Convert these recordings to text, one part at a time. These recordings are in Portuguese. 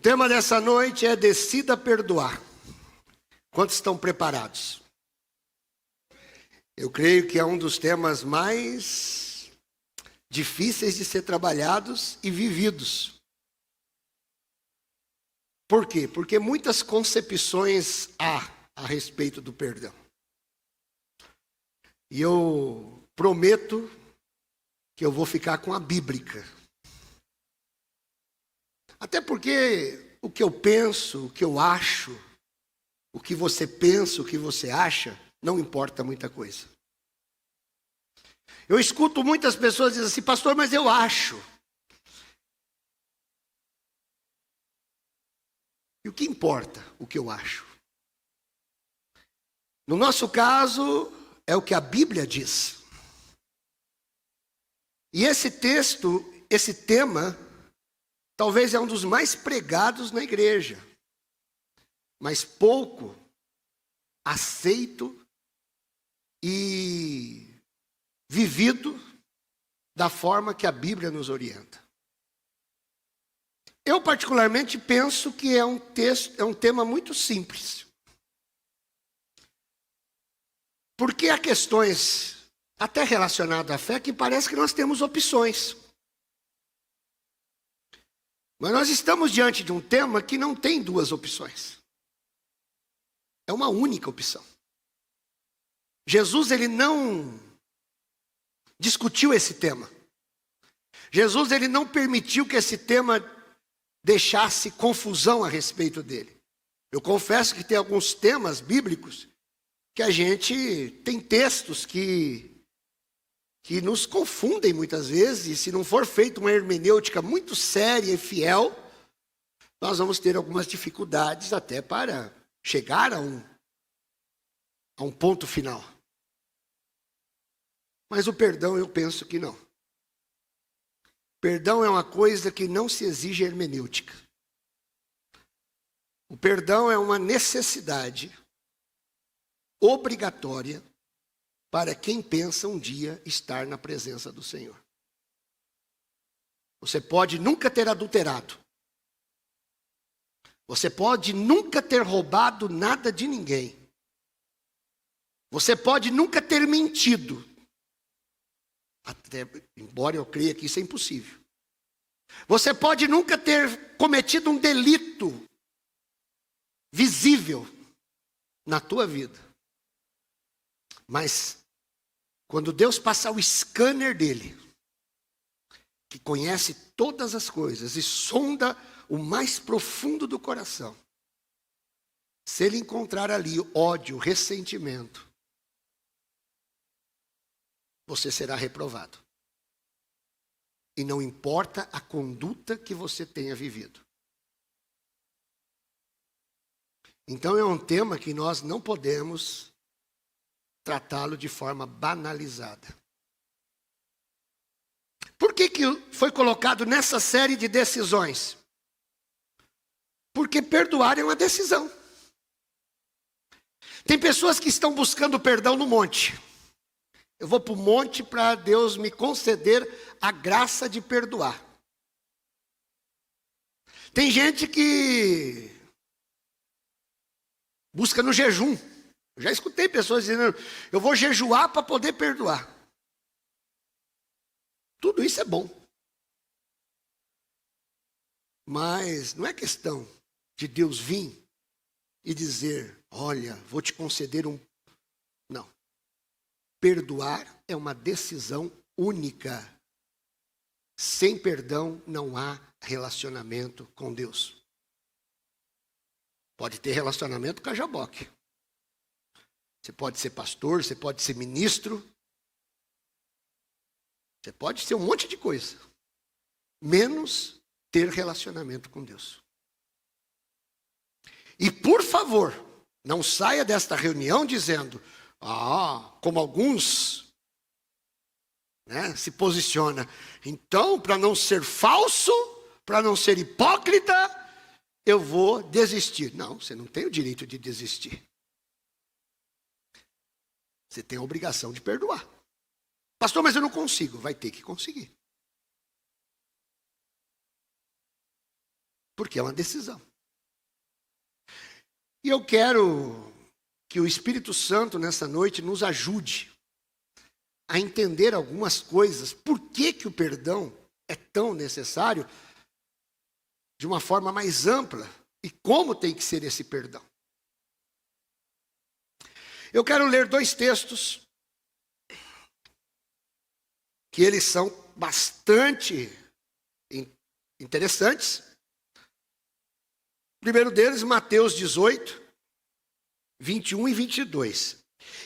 tema dessa noite é Decida Perdoar. Quantos estão preparados? Eu creio que é um dos temas mais difíceis de ser trabalhados e vividos. Por quê? Porque muitas concepções há a respeito do perdão. E eu prometo que eu vou ficar com a bíblica. Até porque o que eu penso, o que eu acho, o que você pensa, o que você acha, não importa muita coisa. Eu escuto muitas pessoas dizendo assim, pastor, mas eu acho. E o que importa o que eu acho? No nosso caso, é o que a Bíblia diz. E esse texto, esse tema, talvez é um dos mais pregados na igreja, mas pouco aceito e vivido da forma que a Bíblia nos orienta. Eu particularmente penso que é um tema muito simples. Porque há questões até relacionadas à fé que parece que nós temos opções. Mas nós estamos diante de um tema que não tem duas opções. É uma única opção. Jesus, ele não discutiu esse tema. Jesus, ele não permitiu que esse tema deixasse confusão a respeito dele. Eu confesso que tem alguns temas bíblicos que a gente tem textos que nos confundem muitas vezes, e se não for feita uma hermenêutica muito séria e fiel, nós vamos ter algumas dificuldades até para chegar a um ponto final. Mas o perdão eu penso que não. Perdão é uma coisa que não se exige hermenêutica. O perdão é uma necessidade obrigatória para quem pensa um dia estar na presença do Senhor. Você pode nunca ter adulterado. Você pode nunca ter roubado nada de ninguém. Você pode nunca ter mentido. Até, embora eu creia que isso é impossível. Você pode nunca ter cometido um delito visível na tua vida. Mas, quando Deus passar o scanner dele, que conhece todas as coisas e sonda o mais profundo do coração, se ele encontrar ali ódio, ressentimento, você será reprovado. E não importa a conduta que você tenha vivido. Então é um tema que nós não podemos tratá-lo de forma banalizada. Por que foi colocado nessa série de decisões? Porque perdoar é uma decisão. Tem pessoas que estão buscando perdão no monte. Eu vou para o monte para Deus me conceder a graça de perdoar. Tem gente que busca no jejum. Eu já escutei pessoas dizendo, eu vou jejuar para poder perdoar. Tudo isso é bom. Mas não é questão de Deus vir e dizer, olha, vou te conceder um... Não. Perdoar é uma decisão única. Sem perdão não há relacionamento com Deus. Pode ter relacionamento com a Jaboque. Você pode ser pastor, você pode ser ministro. Você pode ser um monte de coisa. Menos ter relacionamento com Deus. E por favor, não saia desta reunião dizendo, como alguns se posiciona. Então, para não ser falso, para não ser hipócrita, eu vou desistir. Não, você não tem o direito de desistir. Você tem a obrigação de perdoar. Pastor, mas eu não consigo. Vai ter que conseguir. Porque é uma decisão. E eu quero que o Espírito Santo nessa noite nos ajude a entender algumas coisas. Por que que o perdão é tão necessário? De uma forma mais ampla. E como tem que ser esse perdão. Eu quero ler 2 textos que eles são bastante interessantes. O primeiro deles, Mateus 18, 21 e 22.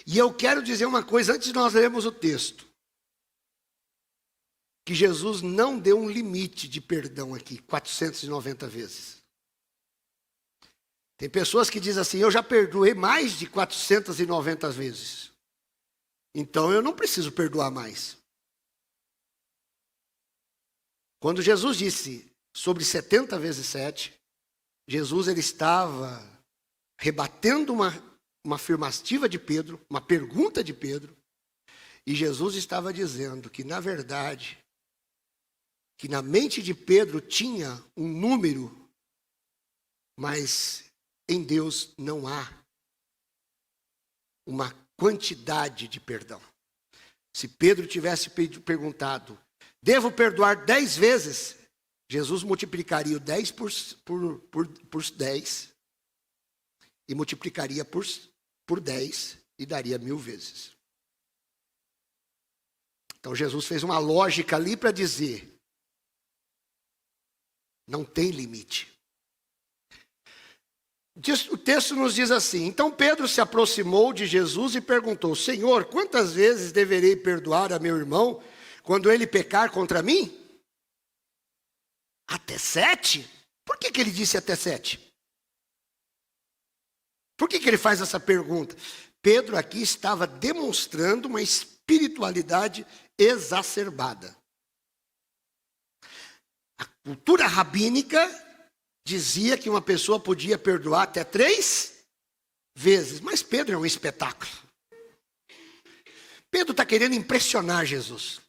E eu quero dizer uma coisa antes de nós lermos o texto. Que Jesus não deu um limite de perdão aqui, 490 vezes. Tem pessoas que dizem assim, eu já perdoei mais de 490 vezes. Então eu não preciso perdoar mais. Quando Jesus disse sobre 70 vezes 7, Jesus ele estava rebatendo uma afirmativa de Pedro, uma pergunta de Pedro, e Jesus estava dizendo que, na verdade, que na mente de Pedro tinha um número, mas em Deus não há uma quantidade de perdão. Se Pedro tivesse perguntado, devo perdoar 10 vezes? Jesus multiplicaria o 10 por 10 e multiplicaria por 10 e daria 1000 vezes. Então Jesus fez uma lógica ali para dizer, não tem limite. O texto nos diz assim, então Pedro se aproximou de Jesus e perguntou, Senhor, quantas vezes deverei perdoar a meu irmão quando ele pecar contra mim? Até 7? Por que ele disse até 7? Por que ele faz essa pergunta? Pedro aqui estava demonstrando uma espiritualidade exacerbada. A cultura rabínica dizia que uma pessoa podia perdoar até 3 vezes. Mas Pedro é um espetáculo. Pedro está querendo impressionar Jesus.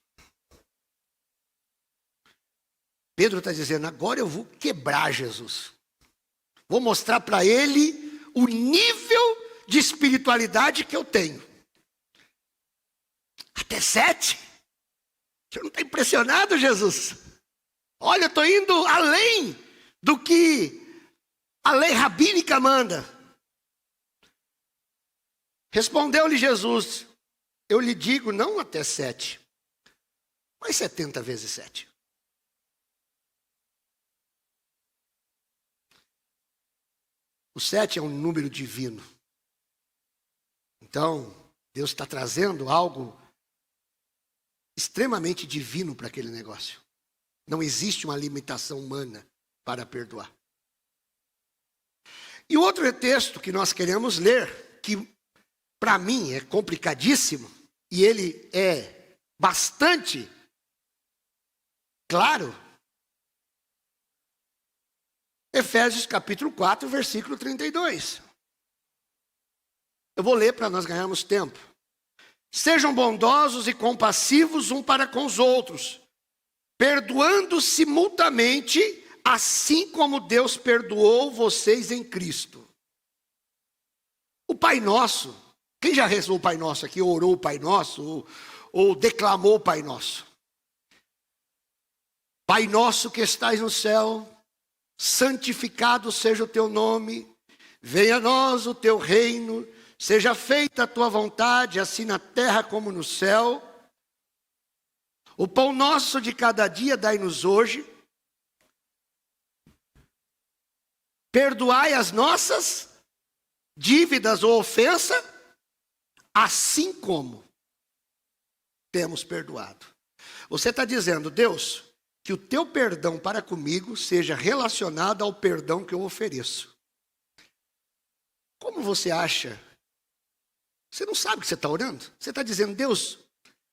Pedro está dizendo, agora eu vou quebrar Jesus. Vou mostrar para ele o nível de espiritualidade que eu tenho. Até 7? Você não está impressionado, Jesus? Olha, eu estou indo além do que a lei rabínica manda. Respondeu-lhe Jesus, eu lhe digo não até 7, mas 70 vezes 7. O 7 é um número divino. Então, Deus está trazendo algo extremamente divino para aquele negócio. Não existe uma limitação humana para perdoar. E o outro texto que nós queremos ler, que para mim é complicadíssimo, e ele é bastante claro, Efésios capítulo 4, versículo 32. Eu vou ler para nós ganharmos tempo. Sejam bondosos e compassivos um para com os outros, perdoando-se mutuamente, assim como Deus perdoou vocês em Cristo. O Pai Nosso, quem já rezou o Pai Nosso aqui, orou o Pai Nosso, ou declamou o Pai Nosso? Pai Nosso que estais no céu, santificado seja o teu nome, venha a nós o teu reino, seja feita a tua vontade, assim na terra como no céu. O pão nosso de cada dia dai-nos hoje. Perdoai as nossas dívidas ou ofensa, assim como temos perdoado. Você está dizendo, Deus, que o teu perdão para comigo seja relacionado ao perdão que eu ofereço. Como você acha? Você não sabe que você está orando? Você está dizendo, Deus,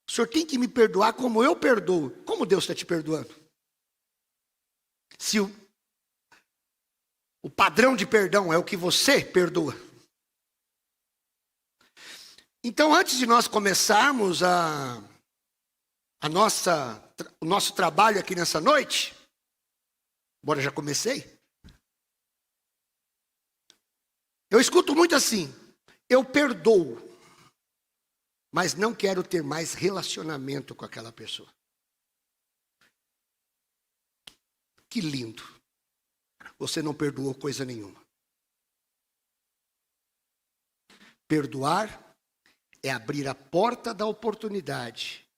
o Senhor tem que me perdoar como eu perdoo. Como Deus está te perdoando? Se o padrão de perdão é o que você perdoa. Então, antes de nós começarmos o nosso trabalho aqui nessa noite, embora já comecei, Eu escuto muito assim: eu perdoo, mas não quero ter mais relacionamento com aquela pessoa. Que lindo. Você não perdoou coisa nenhuma. Perdoar é abrir a porta da oportunidade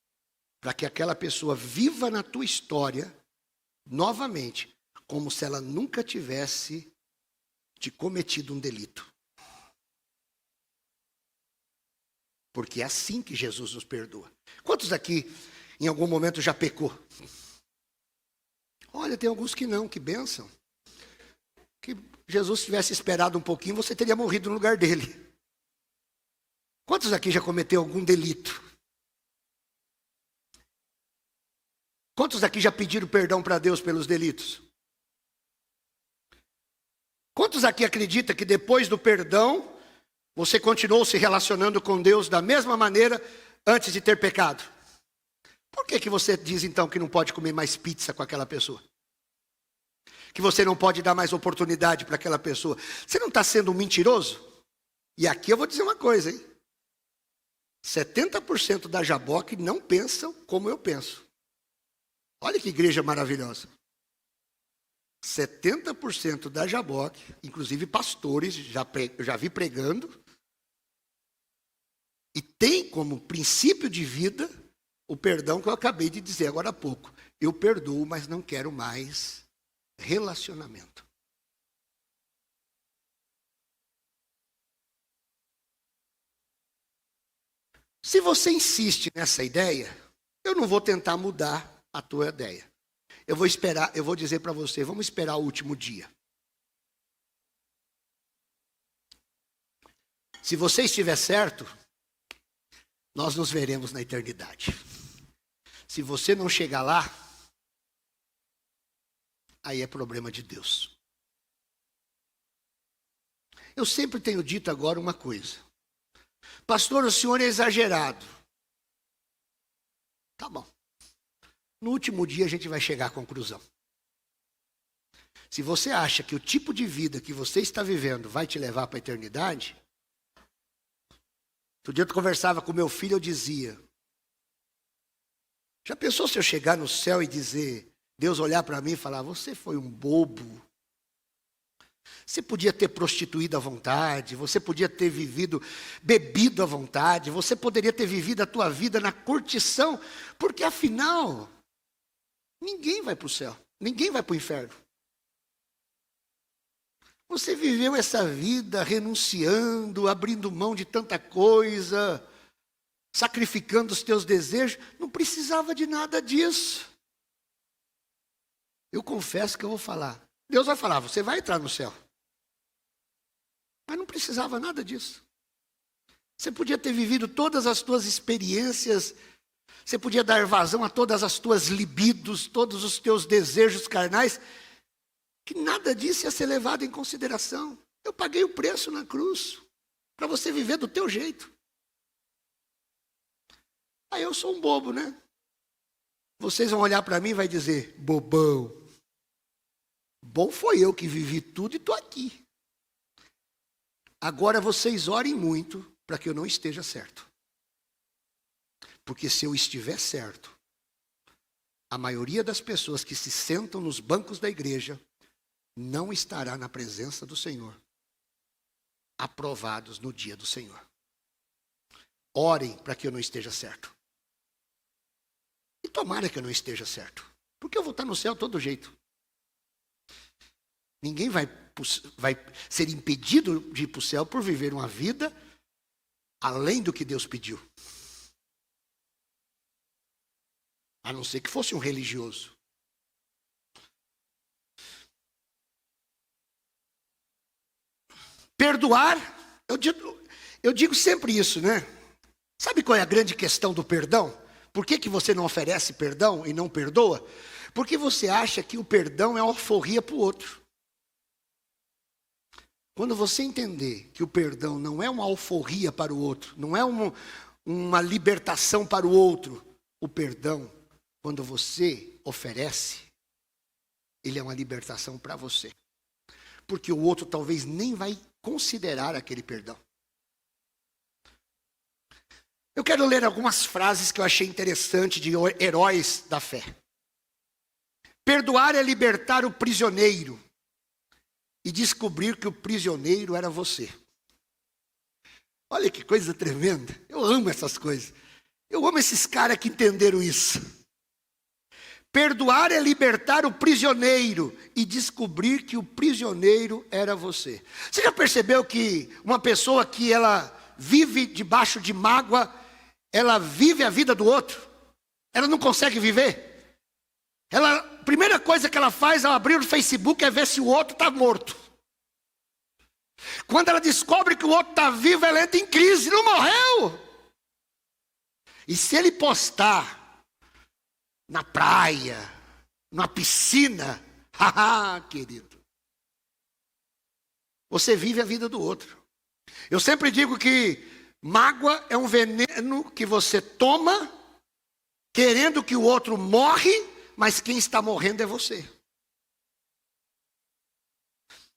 para que aquela pessoa viva na tua história novamente, como se ela nunca tivesse te cometido um delito. Porque é assim que Jesus nos perdoa. Quantos aqui em algum momento já pecou? Olha, tem alguns que não, que bênção. Que Jesus tivesse esperado um pouquinho, você teria morrido no lugar dele. Quantos aqui já cometeu algum delito? Quantos aqui já pediram perdão para Deus pelos delitos? Quantos aqui acreditam que depois do perdão, você continuou se relacionando com Deus da mesma maneira antes de ter pecado? Por que você diz então que não pode comer mais pizza com aquela pessoa? Que você não pode dar mais oportunidade para aquela pessoa? Você não está sendo um mentiroso? E aqui eu vou dizer uma coisa, hein? 70% da Jaboque não pensam como eu penso. Olha que igreja maravilhosa. 70% da Jaboque, inclusive pastores, eu já vi pregando, e tem como princípio de vida o perdão que eu acabei de dizer agora há pouco. Eu perdoo, mas não quero mais relacionamento. Se você insiste nessa ideia, eu não vou tentar mudar a tua ideia. Eu vou esperar, eu vou dizer para você, vamos esperar o último dia. Se você estiver certo, nós nos veremos na eternidade. Se você não chegar lá, aí é problema de Deus. Eu sempre tenho dito agora uma coisa. Pastor, o senhor é exagerado. Tá bom. No último dia a gente vai chegar à conclusão. Se você acha que o tipo de vida que você está vivendo vai te levar para a eternidade, outro dia eu conversava com meu filho, eu dizia, já pensou se eu chegar no céu e dizer, Deus olhar para mim e falar, você foi um bobo. Você podia ter prostituído à vontade, você podia ter bebido à vontade, você poderia ter vivido a tua vida na curtição, porque afinal, ninguém vai para o céu, ninguém vai para o inferno. Você viveu essa vida renunciando, abrindo mão de tanta coisa, sacrificando os teus desejos, não precisava de nada disso. Eu confesso que eu vou falar. Deus vai falar, você vai entrar no céu. Mas não precisava nada disso. Você podia ter vivido todas as tuas experiências, você podia dar vazão a todas as tuas libidos, todos os teus desejos carnais, que nada disso ia ser levado em consideração. Eu paguei o preço na cruz, para você viver do teu jeito. Aí eu sou um bobo, né? Vocês vão olhar para mim e vai dizer, bobão. Bom foi eu que vivi tudo e estou aqui. Agora vocês orem muito para que eu não esteja certo. Porque se eu estiver certo, a maioria das pessoas que se sentam nos bancos da igreja não estará na presença do Senhor, aprovados no dia do Senhor. Orem para que eu não esteja certo. E tomara que eu não esteja certo. Porque eu vou estar no céu de todo jeito. Ninguém vai ser impedido de ir para o céu por viver uma vida além do que Deus pediu. A não ser que fosse um religioso. Perdoar, eu digo sempre isso, né? Sabe qual é a grande questão do perdão? Por que você não oferece perdão e não perdoa? Porque você acha que o perdão é uma alforria para o outro. Quando você entender que o perdão não é uma alforria para o outro, não é uma libertação para o outro, o perdão, quando você oferece, ele é uma libertação para você. Porque o outro talvez nem vai considerar aquele perdão. Eu quero ler algumas frases que eu achei interessante de heróis da fé. Perdoar é libertar o prisioneiro e descobrir que o prisioneiro era você. Olha que coisa tremenda. Eu amo essas coisas. Eu amo esses caras que entenderam isso. Perdoar é libertar o prisioneiro e descobrir que o prisioneiro era você. Você já percebeu que uma pessoa que ela vive debaixo de mágoa, ela vive a vida do outro? Ela não consegue viver? A primeira coisa que ela faz ao abrir o Facebook é ver se o outro está morto. Quando ela descobre que o outro está vivo, ela entra em crise. Não morreu? E se ele postar na praia, na piscina, haha, querido, você vive a vida do outro. Eu sempre digo que mágoa é um veneno que você toma, querendo que o outro morre, mas quem está morrendo é você.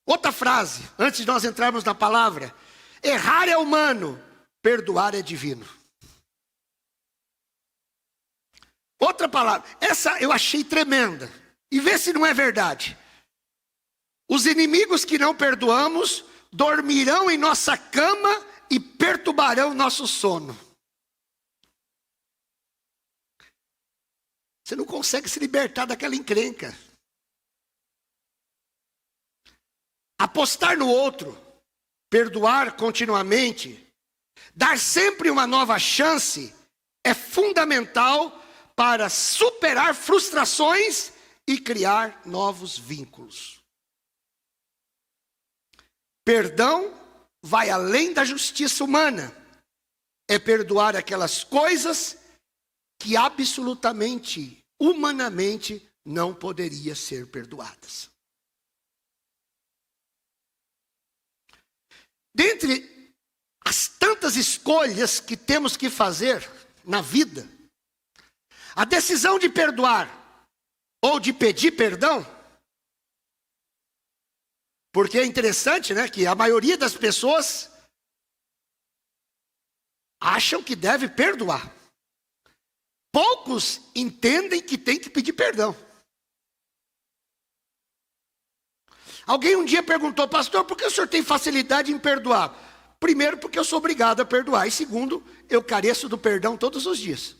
Outra frase, antes de nós entrarmos na palavra: errar é humano, perdoar é divino. Outra palavra, essa eu achei tremenda, e vê se não é verdade. Os inimigos que não perdoamos dormirão em nossa cama e perturbarão nosso sono. Você não consegue se libertar daquela encrenca. Apostar no outro, perdoar continuamente, dar sempre uma nova chance é fundamental para superar frustrações e criar novos vínculos. Perdão vai além da justiça humana. É perdoar aquelas coisas que absolutamente, humanamente, não poderiam ser perdoadas. Dentre as tantas escolhas que temos que fazer na vida, a decisão de perdoar ou de pedir perdão, porque é interessante, né, que a maioria das pessoas acham que deve perdoar. Poucos entendem que tem que pedir perdão. Alguém um dia perguntou: pastor, por que o senhor tem facilidade em perdoar? Primeiro, porque eu sou obrigado a perdoar. E segundo, eu careço do perdão todos os dias.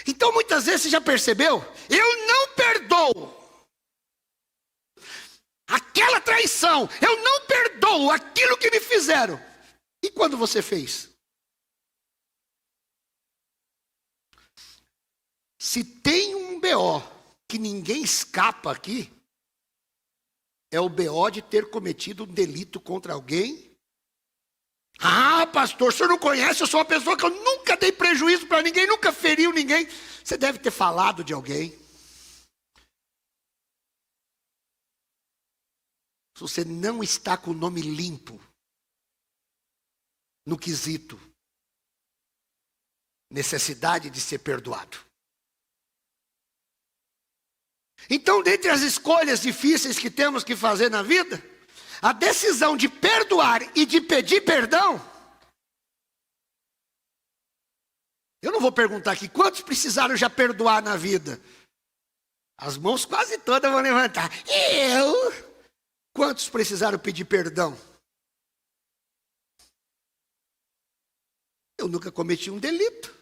Então, muitas vezes, você já percebeu? Eu não perdoo aquela traição. Eu não perdoo aquilo que me fizeram. E quando você fez? Se tem um BO que ninguém escapa aqui, é o BO de ter cometido um delito contra alguém. Ah, pastor, o senhor não conhece, eu sou uma pessoa que eu nunca dei prejuízo para ninguém, nunca feriu ninguém. Você deve ter falado de alguém. Se você não está com o nome limpo no quesito necessidade de ser perdoado. Então, dentre as escolhas difíceis que temos que fazer na vida, a decisão de perdoar e de pedir perdão. Eu não vou perguntar aqui quantos precisaram já perdoar na vida. As mãos quase todas vão levantar. Eu? Quantos precisaram pedir perdão? Eu nunca cometi um delito.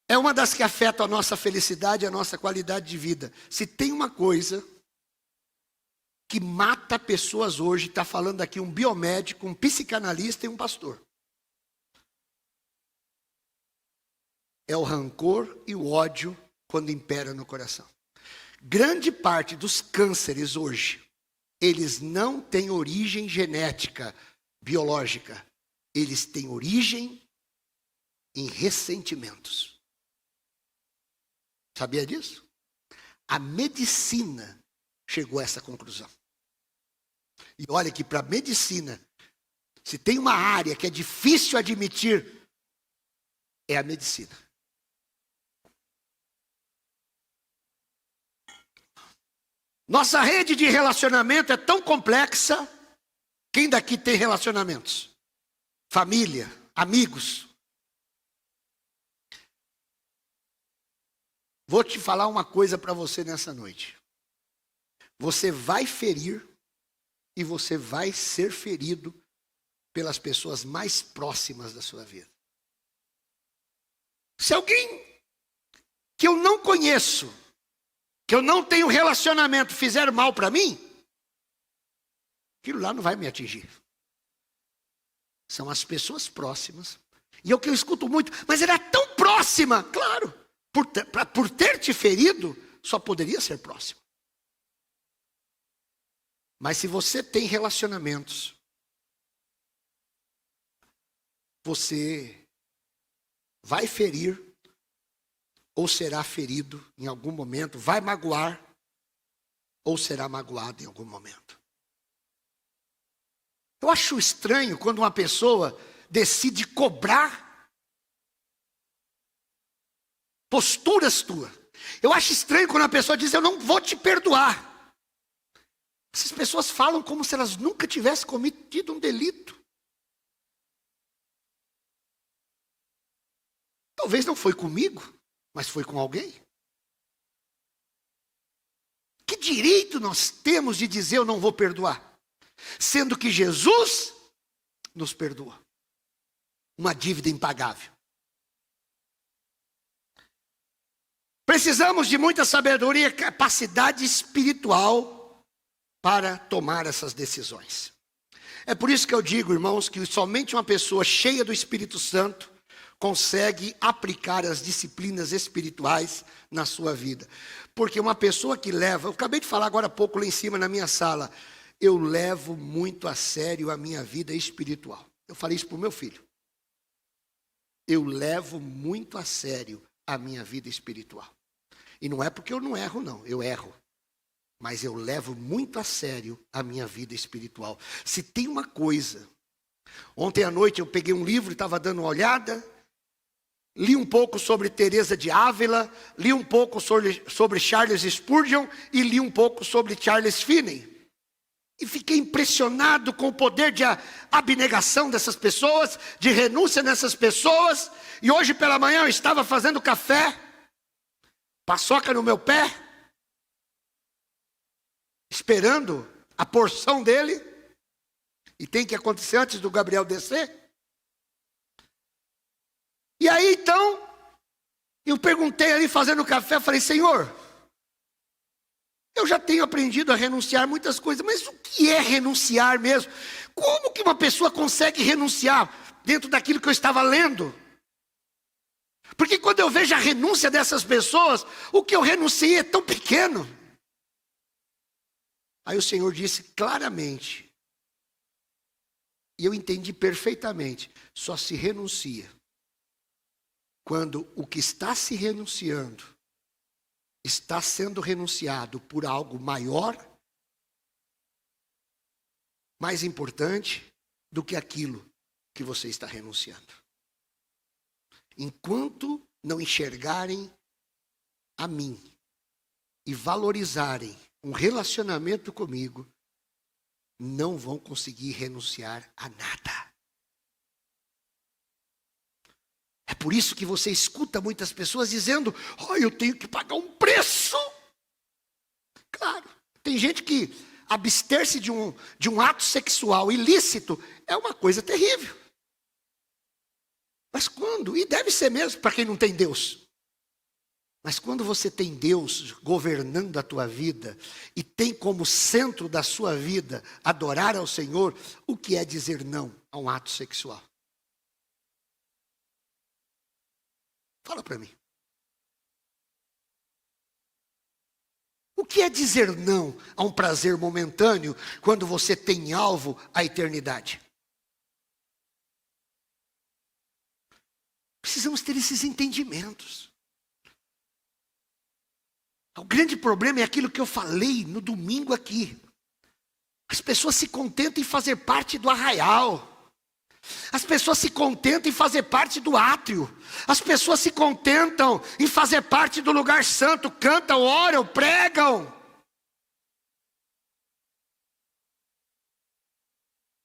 É uma das que afeta a nossa felicidade e a nossa qualidade de vida. Se tem uma coisa que mata pessoas hoje, está falando aqui um biomédico, um psicanalista e um pastor. É o rancor e o ódio quando impera no coração. Grande parte dos cânceres hoje, eles não têm origem genética, biológica. Eles têm origem em ressentimentos. Sabia disso? A medicina chegou a essa conclusão. E olha que para a medicina, se tem uma área que é difícil admitir, é a medicina. Nossa rede de relacionamento é tão complexa. Quem daqui tem relacionamentos? Família, amigos. Vou te falar uma coisa para você nessa noite. Você vai ferir e você vai ser ferido pelas pessoas mais próximas da sua vida. Se alguém que eu não conheço, que eu não tenho relacionamento, fizer mal para mim, aquilo lá não vai me atingir. São as pessoas próximas. E é o que eu escuto muito, mas era tão próxima. Claro, por ter te ferido, só poderia ser próximo. Mas se você tem relacionamentos, você vai ferir ou será ferido em algum momento, vai magoar ou será magoado em algum momento. Eu acho estranho quando uma pessoa decide cobrar posturas tuas. Eu acho estranho quando a pessoa diz, eu não vou te perdoar. Essas pessoas falam como se elas nunca tivessem cometido um delito. Talvez não foi comigo, mas foi com alguém. Que direito nós temos de dizer eu não vou perdoar? Sendo que Jesus nos perdoa. Uma dívida impagável. Precisamos de muita sabedoria e capacidade espiritual para tomar essas decisões. É por isso que eu digo, irmãos, que somente uma pessoa cheia do Espírito Santo consegue aplicar as disciplinas espirituais na sua vida. Porque uma pessoa que leva, eu acabei de falar agora há pouco lá em cima na minha sala, eu levo muito a sério a minha vida espiritual. Eu falei isso para o meu filho. Eu levo muito a sério a minha vida espiritual. E não é porque eu não erro, não. Eu erro. Mas eu levo muito a sério a minha vida espiritual. Se tem uma coisa... Ontem à noite eu peguei um livro e estava dando uma olhada. Li um pouco sobre Teresa de Ávila. Li um pouco sobre Charles Spurgeon. E li um pouco sobre Charles Finney. E fiquei impressionado com o poder de abnegação dessas pessoas, de renúncia dessas pessoas. E hoje pela manhã eu estava fazendo café, paçoca no meu pé, esperando a porção dele. E tem que acontecer antes do Gabriel descer. E aí então, eu perguntei ali fazendo café, falei, Senhor, eu já tenho aprendido a renunciar muitas coisas, mas o que é renunciar mesmo? Como que uma pessoa consegue renunciar dentro daquilo que eu estava lendo? Porque quando eu vejo a renúncia dessas pessoas, o que eu renunciei é tão pequeno. Aí o Senhor disse claramente, e eu entendi perfeitamente, só se renuncia quando o que está se renunciando está sendo renunciado por algo maior, mais importante do que aquilo que você está renunciando. Enquanto não enxergarem a mim e valorizarem um relacionamento comigo, não vão conseguir renunciar a nada. É por isso que você escuta muitas pessoas dizendo, eu tenho que pagar um preço. Claro, tem gente que abster-se de um ato sexual ilícito é uma coisa terrível. Mas quando? E deve ser mesmo para quem não tem Deus. Mas quando você tem Deus governando a tua vida e tem como centro da sua vida adorar ao Senhor, o que é dizer não a um ato sexual? Fala para mim. O que é dizer não a um prazer momentâneo quando você tem em alvo a eternidade? Precisamos ter esses entendimentos. O grande problema é aquilo que eu falei no domingo aqui. As pessoas se contentam em fazer parte do arraial. As pessoas se contentam em fazer parte do átrio. As pessoas se contentam em fazer parte do lugar santo. Cantam, oram, pregam.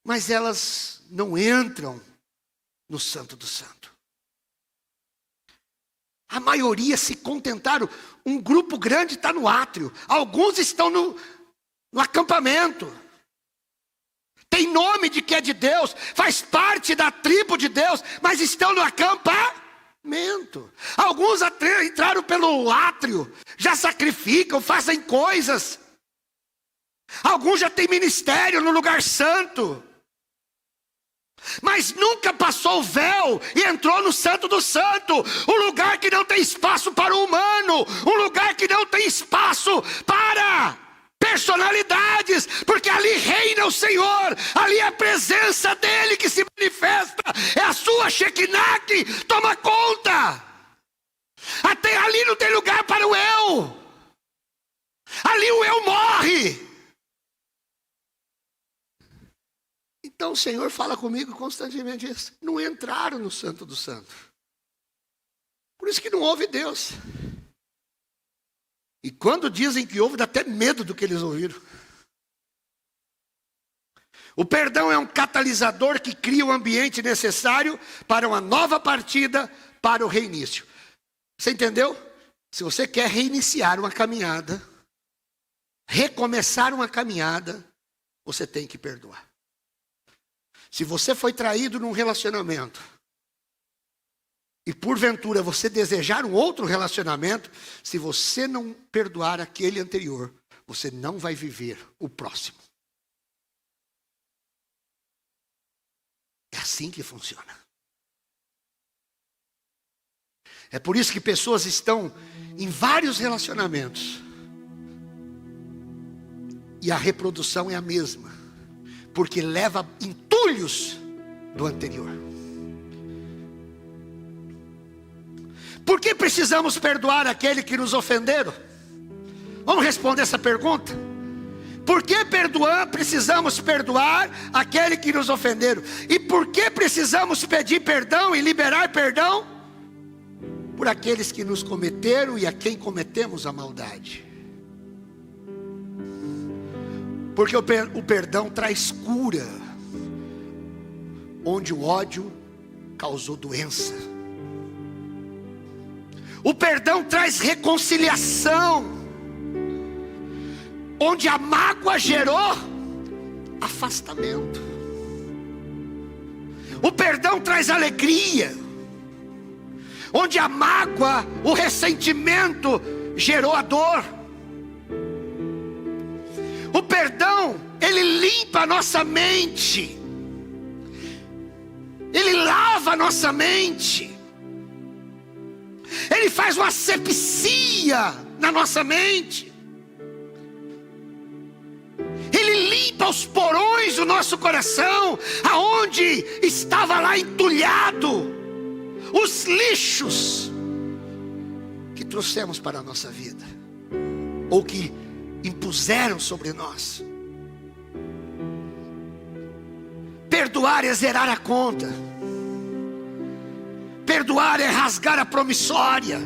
mas elas não entram no Santo do Santo. A maioria se contentaram. Um grupo grande está no átrio. Alguns estão no acampamento. Tem nome de que é de Deus. Faz parte da tribo de Deus. Mas estão no acampamento. Alguns entraram pelo átrio. Já sacrificam, fazem coisas. Alguns já têm ministério no lugar santo. Mas nunca passou o véu e entrou no Santo do Santo. Um lugar que não tem espaço para o humano. Um lugar que não tem espaço para personalidades. Porque ali reina o Senhor. Ali é a presença dEle que se manifesta. É a sua Shekinah que toma conta. Até ali não tem lugar para o eu. Ali o eu morre. Então o Senhor fala comigo constantemente isso. Não entraram no Santo do Santo. Por isso que não houve Deus. E quando dizem que houve, dá até medo do que eles ouviram. O perdão é um catalisador que cria o ambiente necessário para uma nova partida, para o reinício. Você entendeu? Se você quer reiniciar uma caminhada, recomeçar uma caminhada, você tem que perdoar. Se você foi traído num relacionamento e porventura você desejar um outro relacionamento, se você não perdoar aquele anterior, você não vai viver o próximo. É assim que funciona. É por isso que pessoas estão em vários relacionamentos e a reprodução é a mesma. Porque leva entulhos do anterior. Por que precisamos perdoar aquele que nos ofenderam? Vamos responder essa pergunta? Por que precisamos perdoar aquele que nos ofenderam? E por que precisamos pedir perdão e liberar perdão? Por aqueles que nos cometeram e a quem cometemos a maldade. Porque o perdão traz cura, onde o ódio causou doença. O perdão traz reconciliação, onde a mágoa gerou afastamento. O perdão traz alegria, onde a mágoa, o ressentimento gerou a dor. O perdão, ele limpa a nossa mente. Ele lava a nossa mente. Ele faz uma asepsia na nossa mente. Ele limpa os porões do nosso coração, aonde estava lá entulhado os lixos que trouxemos para a nossa vida, ou que impuseram sobre nós. Perdoar é zerar a conta. Perdoar é rasgar a promissória.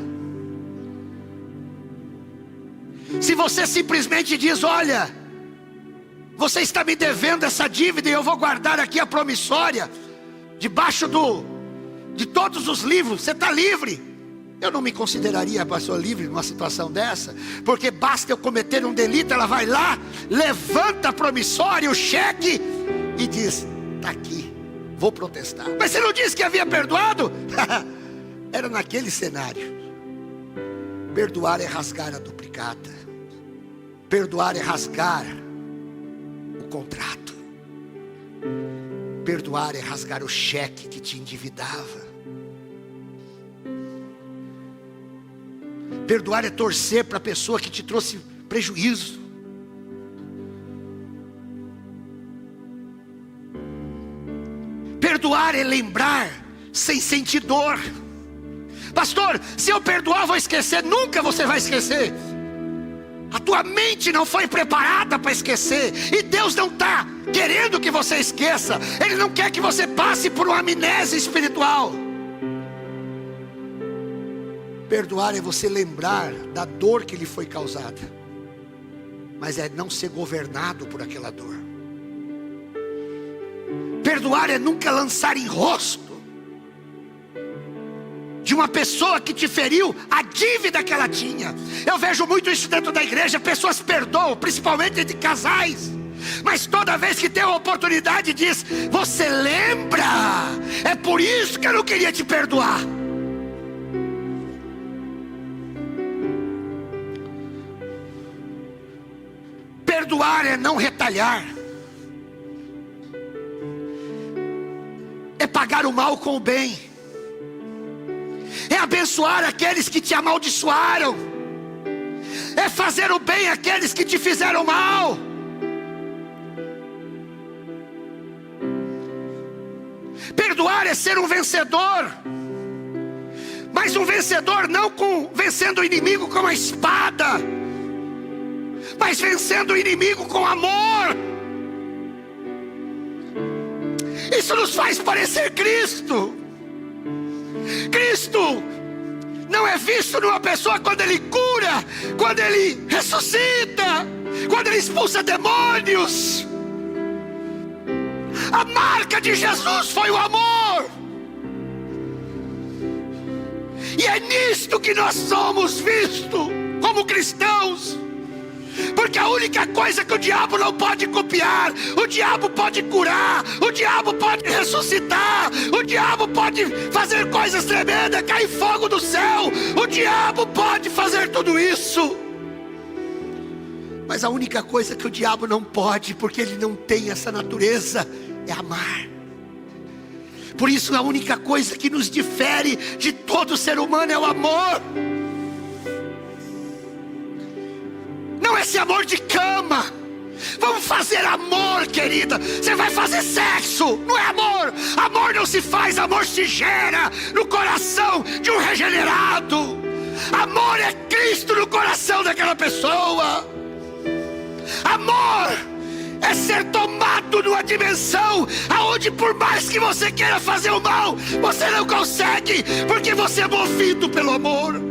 Se você simplesmente diz: olha, você está me devendo essa dívida e eu vou guardar aqui a promissória debaixo de todos os livros, você está livre. Eu não me consideraria pastor livre numa situação dessa, porque basta eu cometer um delito, ela vai lá, levanta a promissória, o cheque e diz: está aqui, vou protestar. Mas você não disse que havia perdoado? Era naquele cenário. Perdoar é rasgar a duplicata. Perdoar é rasgar o contrato. Perdoar é rasgar o cheque que te endividava. Perdoar é torcer para a pessoa que te trouxe prejuízo. Perdoar é lembrar sem sentir dor. Pastor, se eu perdoar vou esquecer. Nunca você vai esquecer. A tua mente não foi preparada para esquecer. E Deus não está querendo que você esqueça. Ele não quer que você passe por uma amnésia espiritual. Perdoar é você lembrar da dor que lhe foi causada, mas é não ser governado por aquela dor. Perdoar é nunca lançar em rosto de uma pessoa que te feriu a dívida que ela tinha. Eu vejo muito isso dentro da igreja. Pessoas perdoam, principalmente entre casais, mas toda vez que tem a oportunidade diz: você lembra? É por isso que eu não queria te perdoar. Perdoar é não retalhar, é pagar o mal com o bem, é abençoar aqueles que te amaldiçoaram, é fazer o bem àqueles que te fizeram mal. Perdoar é ser um vencedor, mas um vencedor não vencendo o inimigo com a espada, mas vencendo o inimigo com amor. Isso nos faz parecer Cristo. Cristo não é visto numa pessoa quando ele cura, quando ele ressuscita, quando ele expulsa demônios. A marca de Jesus foi o amor. E é nisto que nós somos vistos como cristãos. Porque a única coisa que o diabo não pode copiar, o diabo pode curar, o diabo pode ressuscitar, o diabo pode fazer coisas tremendas, cair fogo do céu, o diabo pode fazer tudo isso. Mas a única coisa que o diabo não pode, porque ele não tem essa natureza, é amar. Por isso a única coisa que nos difere de todo ser humano é o amor. Não esse amor de cama. Vamos fazer amor, querida. Você vai fazer sexo, não é amor. Amor não se faz, amor se gera no coração de um regenerado. Amor é Cristo no coração daquela pessoa. Amor é ser tomado numa dimensão aonde por mais que você queira fazer o mal, você não consegue, porque você é movido pelo amor.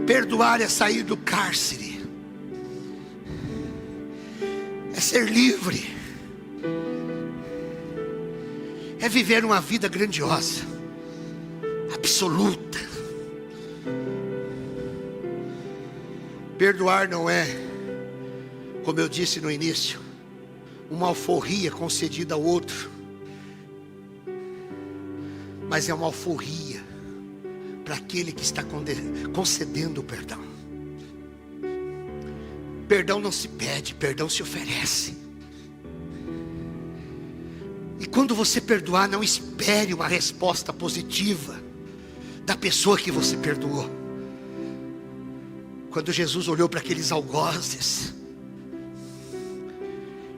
Perdoar é sair do cárcere, é ser livre, é viver uma vida grandiosa, absoluta. Perdoar não é, como eu disse no início, uma alforria concedida ao outro, mas é uma alforria para aquele que está concedendo o perdão. Perdão não se pede, perdão se oferece. E quando você perdoar, não espere uma resposta positiva da pessoa que você perdoou. Quando Jesus olhou para aqueles algozes,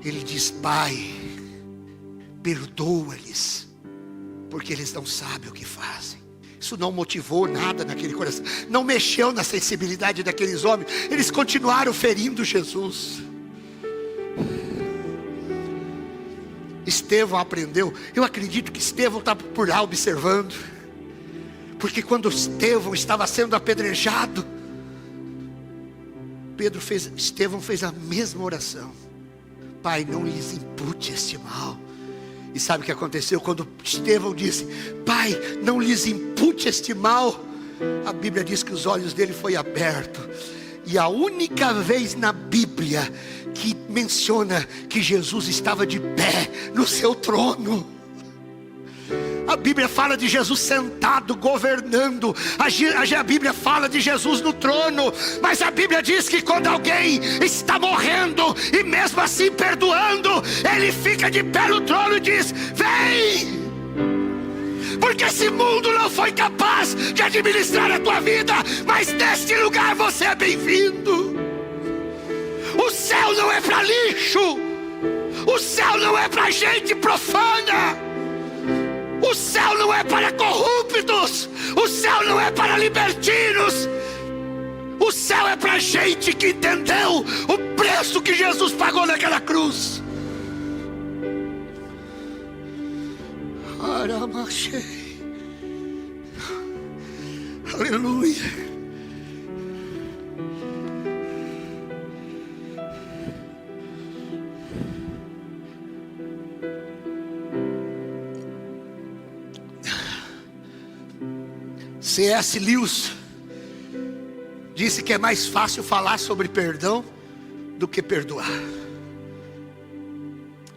Ele diz: Pai, perdoa-lhes, porque eles não sabem o que fazem. Isso não motivou nada naquele coração, não mexeu na sensibilidade daqueles homens. Eles continuaram ferindo Jesus. Estevão aprendeu. Eu acredito que Estevão estava por lá observando, porque quando Estevão estava sendo apedrejado, Estevão fez a mesma oração: Pai, não lhes impute este mal. E sabe o que aconteceu? Quando Estevão disse: Pai, não lhes impute este mal, a Bíblia diz que os olhos dele foi aberto. E a única vez na Bíblia que menciona que Jesus estava de pé no seu trono. A Bíblia fala de Jesus sentado, governando. A Bíblia fala de Jesus no trono. Mas a Bíblia diz que quando alguém está morrendo, e mesmo assim perdoando, ele fica de pé no trono e diz: vem! Porque esse mundo não foi capaz de administrar a tua vida, mas neste lugar você é bem-vindo. O céu não é para lixo. O céu não é para gente profana. O céu não é para corruptos. O céu não é para libertinos. O céu é para gente que entendeu o preço que Jesus pagou naquela cruz. Aleluia. C.S. Lewis disse que é mais fácil falar sobre perdão do que perdoar.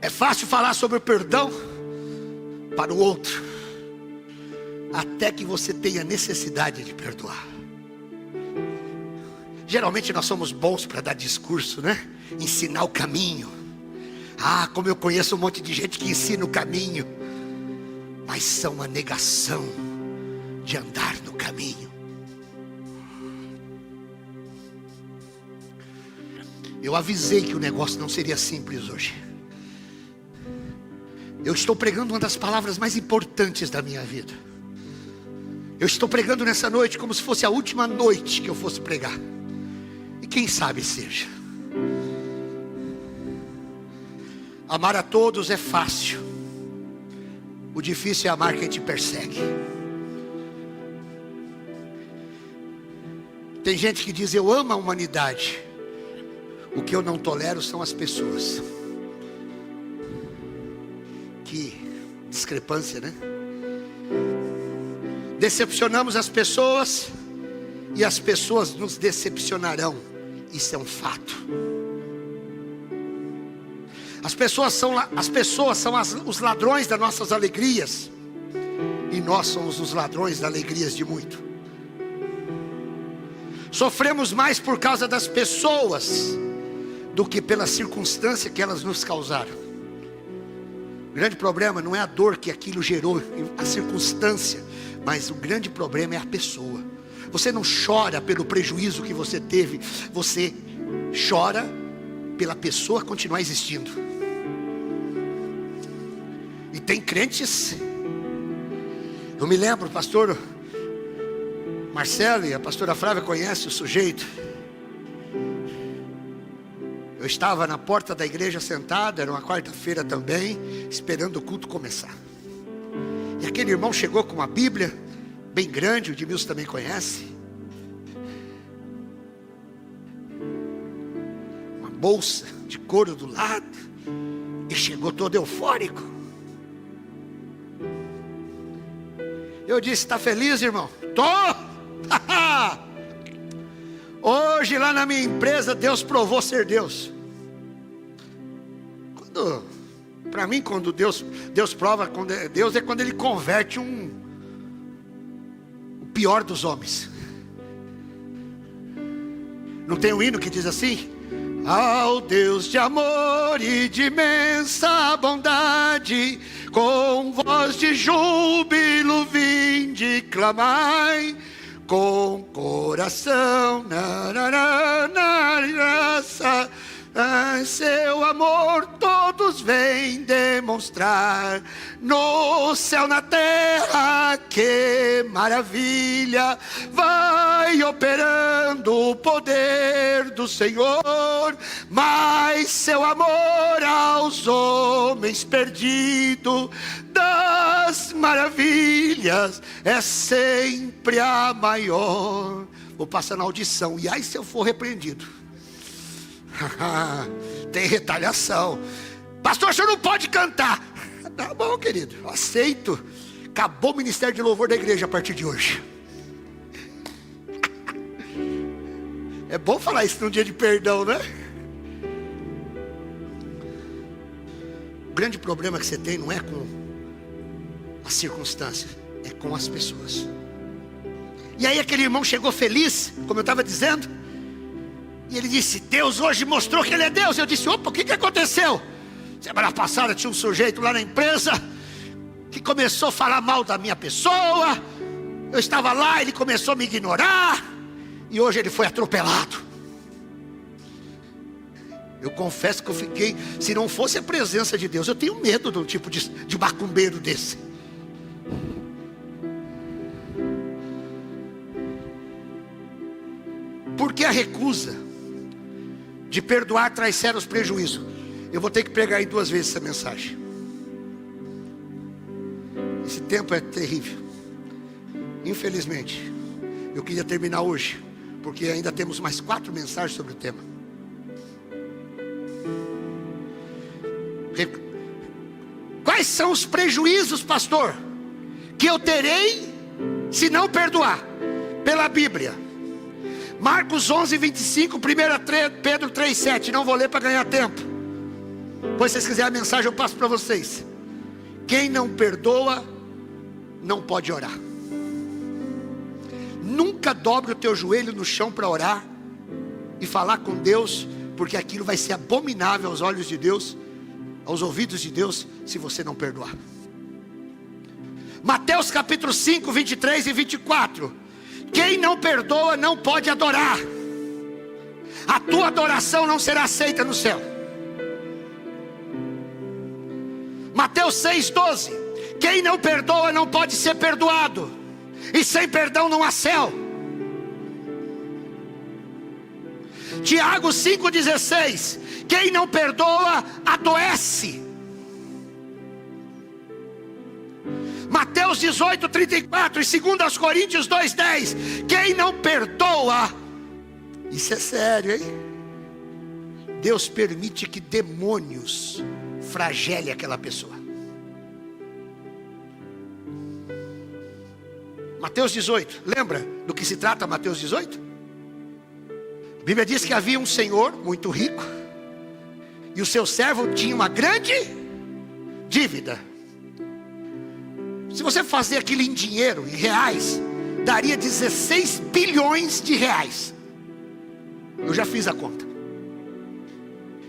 É fácil falar sobre o perdão para o outro, até que você tenha necessidade de perdoar. Geralmente nós somos bons para dar discurso, né? Ensinar o caminho. Ah, como eu conheço um monte de gente que ensina o caminho, mas são a negação de andar no caminho. Eu avisei que o negócio não seria simples hoje. Eu estou pregando uma das palavras mais importantes da minha vida. Eu estou pregando nessa noite como se fosse a última noite que eu fosse pregar. E quem sabe seja. Amar a todos é fácil. O difícil é amar quem te persegue. Tem gente que diz: eu amo a humanidade. O que eu não tolero são as pessoas. Que discrepância, né? Decepcionamos as pessoas e as pessoas nos decepcionarão. Isso é um fato. As pessoas são os ladrões das nossas alegrias, e nós somos os ladrões das alegrias de muito. Sofremos mais por causa das pessoas do que pela circunstância que elas nos causaram. O grande problema não é a dor que aquilo gerou, a circunstância, mas o grande problema é a pessoa. Você não chora pelo prejuízo que você teve, você chora pela pessoa continuar existindo. E tem crentes, eu me lembro, o pastor Marcelo e a pastora Flávia conhecem o sujeito. Eu estava na porta da igreja sentado, era uma quarta-feira também, esperando o culto começar. E aquele irmão chegou com uma Bíblia bem grande, o Edmilson também conhece. Uma bolsa de couro do lado. E chegou todo eufórico. Eu disse: está feliz, irmão? Tô! Hoje lá na minha empresa Deus provou ser Deus. Para mim, quando Deus prova, Deus é quando Ele converte o pior dos homens. Não tem um hino que diz assim: ao Deus de amor e de imensa bondade, com voz de júbilo vinde clamai, com coração seu amor todos vêm demonstrar. No céu, na terra, que maravilha, vai operando o poder do Senhor. Mas seu amor aos homens perdidos, das maravilhas é sempre a maior. Vou passar na audição, e aí se eu for repreendido. Tem retaliação. Pastor, o senhor não pode cantar. Tá bom, querido, eu aceito. Acabou o ministério de louvor da igreja a partir de hoje. É bom falar isso num dia de perdão, né? O grande problema que você tem não é com as circunstâncias, é com as pessoas. E aí aquele irmão chegou feliz, como eu estava dizendo, e ele disse: Deus hoje mostrou que Ele é Deus. Eu disse: opa, o que aconteceu? Semana passada tinha um sujeito lá na empresa que começou a falar mal da minha pessoa. Eu estava lá, ele começou a me ignorar, e hoje ele foi atropelado. Eu confesso que eu fiquei, se não fosse a presença de Deus, eu tenho medo de um tipo de macumbeiro desse. Porque a recusa de perdoar traz sérios prejuízos. Eu vou ter que pregar aí 2 vezes essa mensagem. Esse tempo é terrível. Infelizmente, eu queria terminar hoje, porque ainda temos mais 4 mensagens sobre o tema. Quais são os prejuízos, pastor, que eu terei se não perdoar? pela Bíblia. Marcos 11, 25, 1 Pedro 3, 7. Não vou ler para ganhar tempo. Pois se vocês quiserem a mensagem eu passo para vocês. Quem não perdoa, não pode orar. Nunca dobre o teu joelho no chão para orar e falar com Deus, porque aquilo vai ser abominável aos olhos de Deus, aos ouvidos de Deus, se você não perdoar. Mateus capítulo 5, 23 e 24. Quem não perdoa não pode adorar. A tua adoração não será aceita no céu. Mateus 6, 12. Quem não perdoa não pode ser perdoado, e sem perdão não há céu. Tiago 5,16. Quem não perdoa adoece. Mateus 18:34 e 2 Coríntios 2:10. Quem não perdoa, isso é sério, hein? Deus permite que demônios flagele aquela pessoa. Mateus 18, lembra do que se trata Mateus 18? A Bíblia diz que havia um senhor muito rico, e o seu servo tinha uma grande dívida. Se você fazer aquilo em dinheiro, em reais, daria 16 bilhões de reais. Eu já fiz a conta.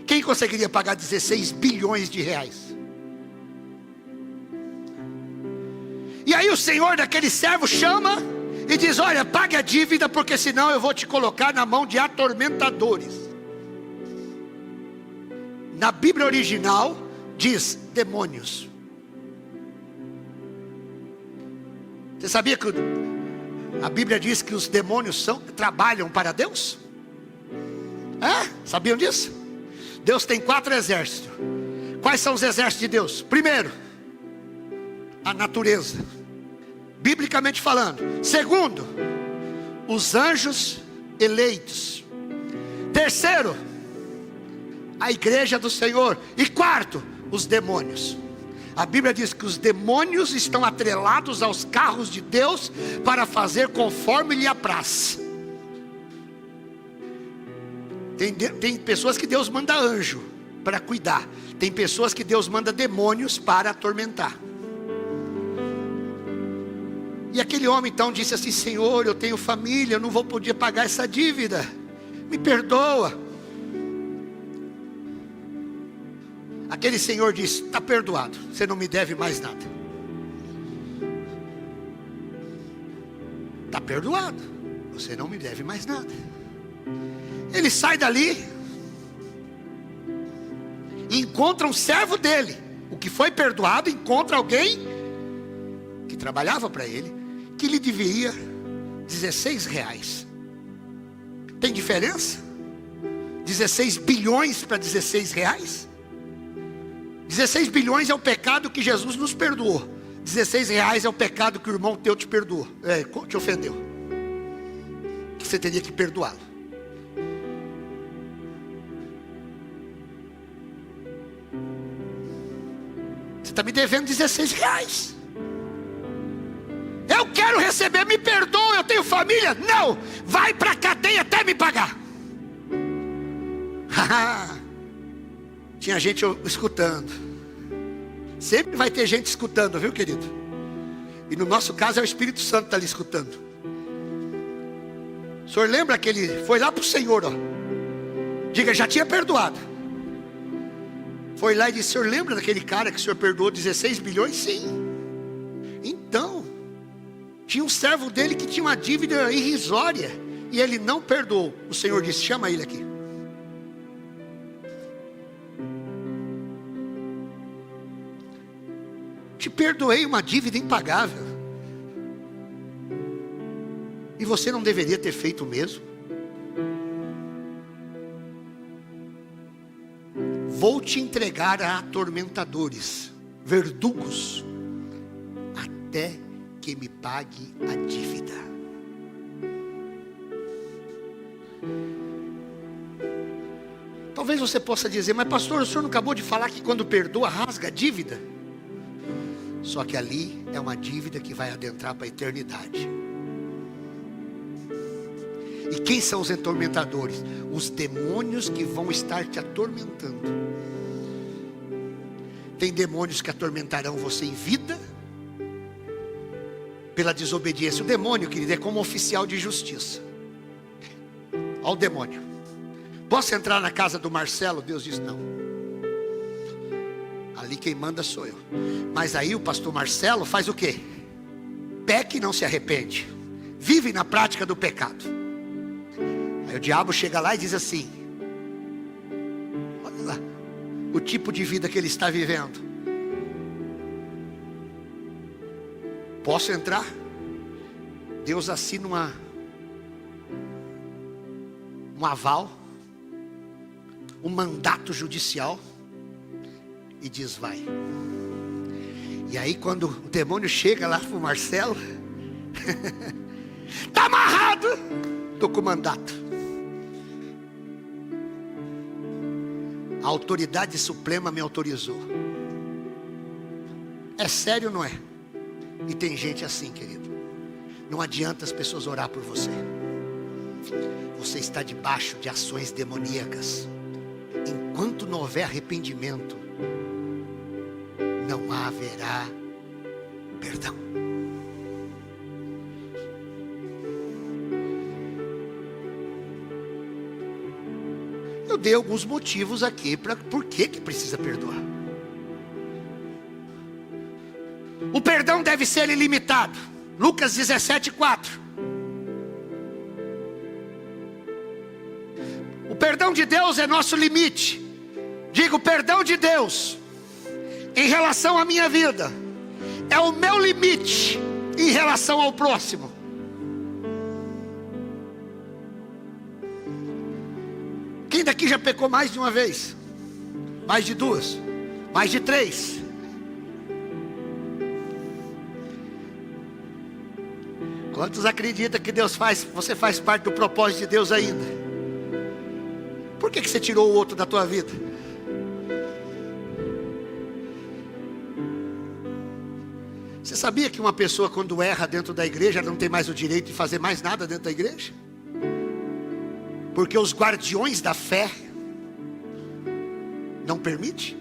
Quem conseguiria pagar 16 bilhões de reais? E aí o senhor daquele servo chama e diz: olha, pague a dívida, porque senão eu vou te colocar na mão de atormentadores. Na Bíblia original diz demônios. Você sabia que a Bíblia diz que os demônios trabalham para Deus? Sabiam disso? Deus tem 4 exércitos. Quais são os exércitos de Deus? Primeiro, a natureza, biblicamente falando. Segundo, os anjos eleitos. Terceiro, a igreja do Senhor. E quarto, os demônios. A Bíblia diz que os demônios estão atrelados aos carros de Deus para fazer conforme lhe apraz. Tem pessoas que Deus manda anjo para cuidar. Tem pessoas que Deus manda demônios para atormentar. E aquele homem então disse assim: Senhor, eu tenho família, eu não vou poder pagar essa dívida, me perdoa. Aquele senhor disse: está perdoado, você não me deve mais nada. Está perdoado, você não me deve mais nada. Ele sai dali e encontra um servo dele. O que foi perdoado encontra alguém que trabalhava para ele, que lhe devia 16 reais. Tem diferença? 16 bilhões para 16 reais? 16 bilhões é o pecado que Jesus nos perdoou. 16 reais é o pecado que o irmão teu te perdoou, te ofendeu, que você teria que perdoá-lo. Você está me devendo 16 reais. Eu quero receber, me perdoa, eu tenho família. Não, vai para a cadeia até me pagar. Tinha gente escutando. Sempre vai ter gente escutando, viu, querido? E no nosso caso é o Espírito Santo que está ali escutando. O senhor lembra que ele foi lá para o Senhor, ó. Diga, já tinha perdoado. Foi lá e disse: senhor, lembra daquele cara que o senhor perdoou 16 bilhões? Sim. Então, tinha um servo dele que tinha uma dívida irrisória, e ele não perdoou. O Senhor disse: chama ele aqui. Te perdoei uma dívida impagável, e você não deveria ter feito o mesmo? Vou te entregar a atormentadores, verdugos, até que me pague a dívida. Talvez você possa dizer: mas pastor, o senhor não acabou de falar que quando perdoa rasga a dívida? Só que ali é uma dívida que vai adentrar para a eternidade. Quem são os atormentadores? Os demônios que vão estar te atormentando. Tem demônios que atormentarão você em vida, pela desobediência. O demônio, querido, é como oficial de justiça. Olha o demônio. Posso entrar na casa do Marcelo? Deus diz não. Ali quem manda sou eu. Mas aí o pastor Marcelo faz o quê? Peca e não se arrepende. Vive na prática do pecado. Aí o diabo chega lá e diz assim: olha lá, o tipo de vida que ele está vivendo. Posso entrar? Deus assina um aval, um mandato judicial e diz vai. E aí quando o demônio chega lá para o Marcelo, está amarrado, estou com o mandato. A autoridade suprema me autorizou. É sério ou não é? E tem gente assim, querido. Não adianta as pessoas orar por você. Você está debaixo de ações demoníacas. Enquanto não houver arrependimento, não haverá perdão. Eu dei alguns motivos aqui para por que precisa perdoar. O perdão deve ser ilimitado. Lucas 17:4. O perdão de Deus é nosso limite. Digo, o perdão de Deus em relação à minha vida é o meu limite em relação ao próximo. Quem daqui já pecou mais de uma vez? Mais de duas? Mais de três? Quantos acreditam que Deus você faz parte do propósito de Deus ainda? Por que você tirou o outro da tua vida? Você sabia que uma pessoa quando erra dentro da igreja, ela não tem mais o direito de fazer mais nada dentro da igreja? Porque os guardiões da fé não permitem?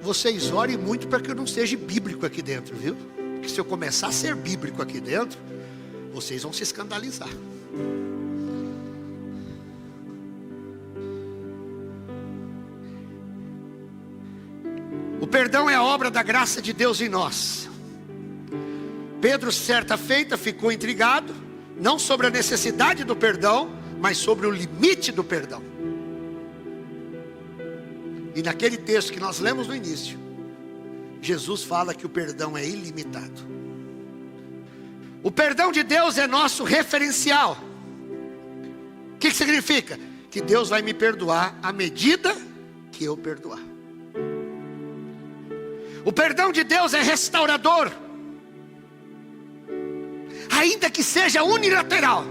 Vocês orem muito para que eu não seja bíblico aqui dentro, viu? Porque se eu começar a ser bíblico aqui dentro, vocês vão se escandalizar. O perdão é a obra da graça de Deus em nós. Pedro, certa feita, ficou intrigado, não sobre a necessidade do perdão, mas sobre o limite do perdão. E naquele texto que nós lemos no início, Jesus fala que o perdão é ilimitado. O perdão de Deus é nosso referencial. O que significa? Que Deus vai me perdoar à medida que eu perdoar. O perdão de Deus é restaurador, ainda que seja unilateral.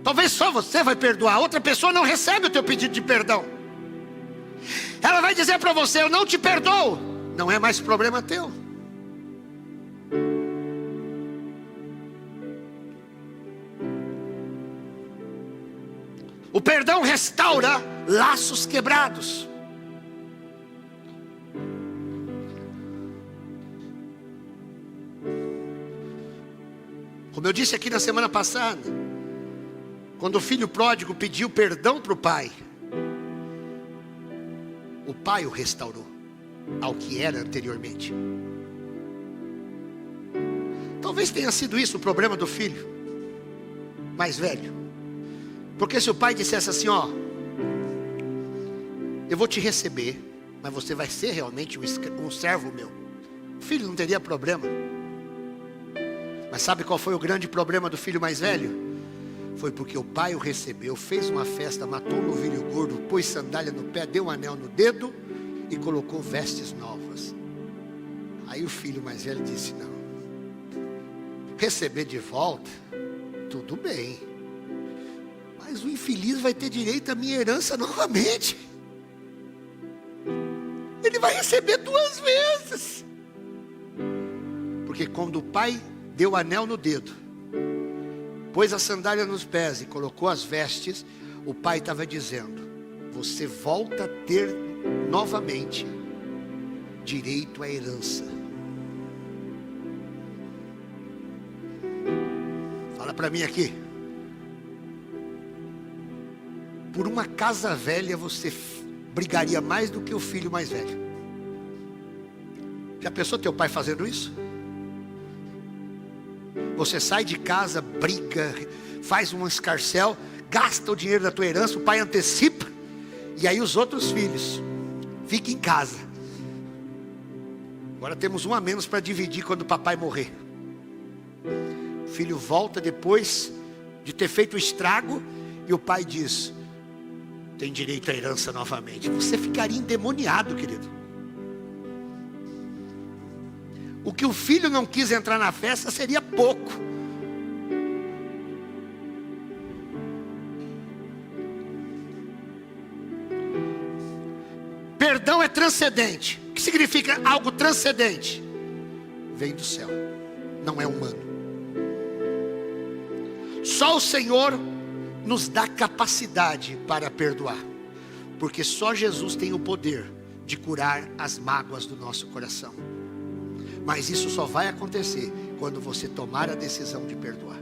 Talvez só você vai perdoar, outra pessoa não recebe o teu pedido de perdão. Ela vai dizer para você: eu não te perdoo. Não é mais problema teu. O perdão restaura laços quebrados. Como eu disse aqui na semana passada, quando o filho pródigo pediu perdão para o pai o restaurou ao que era anteriormente. Talvez tenha sido isso o problema do filho mais velho. Porque se o pai dissesse assim: ó, eu vou te receber, mas você vai ser realmente um servo meu, o filho não teria problema. Mas sabe qual foi o grande problema do filho mais velho? Foi porque o pai o recebeu, fez uma festa, matou um novilho gordo, pôs sandália no pé, deu um anel no dedo e colocou vestes novas. Aí o filho mais velho disse: não, receber de volta, tudo bem, mas o infeliz vai ter direito à minha herança novamente. ele vai receber 2 vezes. Porque quando o pai deu o anel no dedo, pôs a sandália nos pés e colocou as vestes, o pai estava dizendo: você volta a ter novamente direito à herança. Fala para mim aqui. Por uma casa velha você brigaria mais do que o filho mais velho. Já pensou teu pai fazendo isso? Você sai de casa, briga, faz um escarcéu, gasta o dinheiro da tua herança, o pai antecipa, e aí os outros filhos ficam em casa. Agora temos um a menos para dividir quando o papai morrer. O filho volta depois de ter feito o estrago, e o pai diz: tem direito à herança novamente. Você ficaria endemoniado, querido. O que o filho não quis entrar na festa seria pouco. Perdão é transcendente. O que significa algo transcendente? Vem do céu, não é humano. Só o Senhor nos dá capacidade para perdoar, porque só Jesus tem o poder de curar as mágoas do nosso coração. Mas isso só vai acontecer quando você tomar a decisão de perdoar.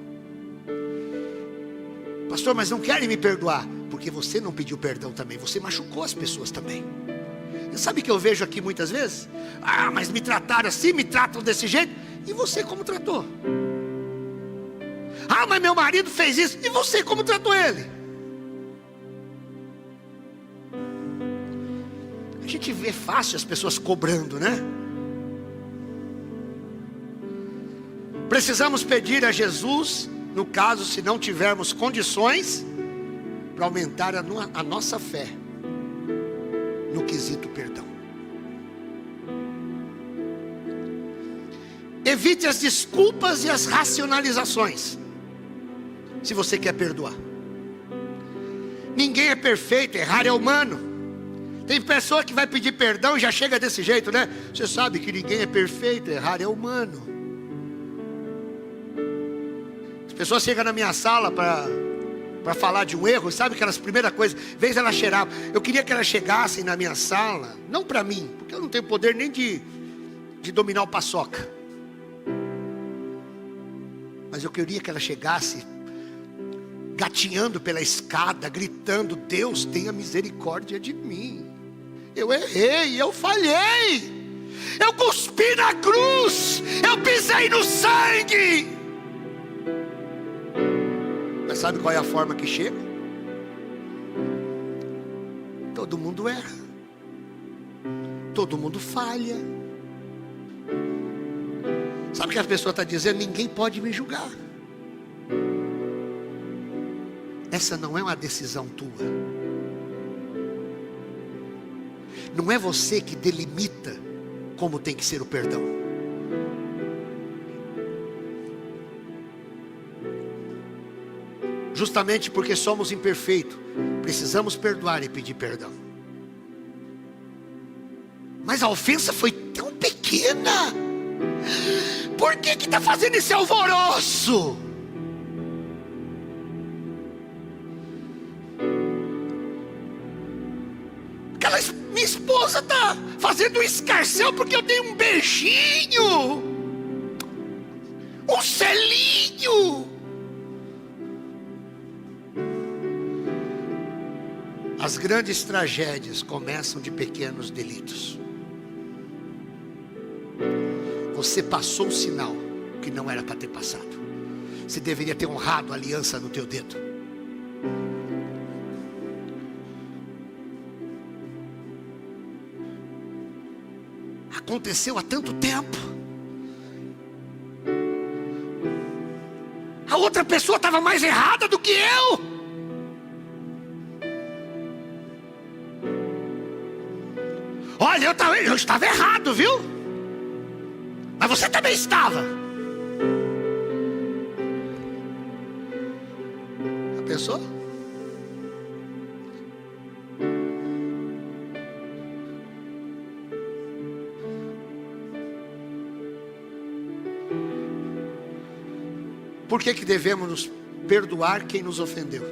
Pastor, mas não querem me perdoar, porque você não pediu perdão também, você machucou as pessoas também. E sabe o que eu vejo aqui muitas vezes? Ah, mas me trataram assim, me tratam desse jeito. E você como tratou? Ah, mas meu marido fez isso. E você como tratou ele? A gente vê fácil as pessoas cobrando, né? Precisamos pedir a Jesus, no caso, se não tivermos condições, para aumentar a nossa fé no quesito perdão. Evite as desculpas e as racionalizações, se você quer perdoar. Ninguém é perfeito, errar é humano. Tem pessoa que vai pedir perdão e já chega desse jeito, né? Você sabe que ninguém é perfeito, errar é humano. As pessoas chegam na minha sala para falar de um erro, sabe aquelas primeiras coisas, vez ela cheirava. Eu queria que elas chegassem na minha sala, não para mim, porque eu não tenho poder nem de dominar o paçoca. Mas eu queria que ela chegasse gatinhando pela escada, gritando: Deus tenha misericórdia de mim. Eu errei, eu falhei, eu cuspi na cruz, eu pisei no sangue. Mas sabe qual é a forma que chega? Todo mundo erra, todo mundo falha. Sabe o que a pessoa está dizendo? Ninguém pode me julgar. Essa não é uma decisão tua. Não é você que delimita como tem que ser o perdão. Justamente porque somos imperfeitos, precisamos perdoar e pedir perdão. Mas a ofensa foi tão pequena. Por que está fazendo esse alvoroço? Minha esposa está fazendo um escarcéu porque eu dei um beijinho, um selinho. As grandes tragédias começam de pequenos delitos. Você passou um sinal que não era para ter passado. Você deveria ter honrado a aliança no teu dedo. Aconteceu há tanto tempo. A outra pessoa estava mais errada do que eu. Olha, eu estava errado, viu? Mas você também estava. Já pensou? Por que devemos nos perdoar quem nos ofendeu?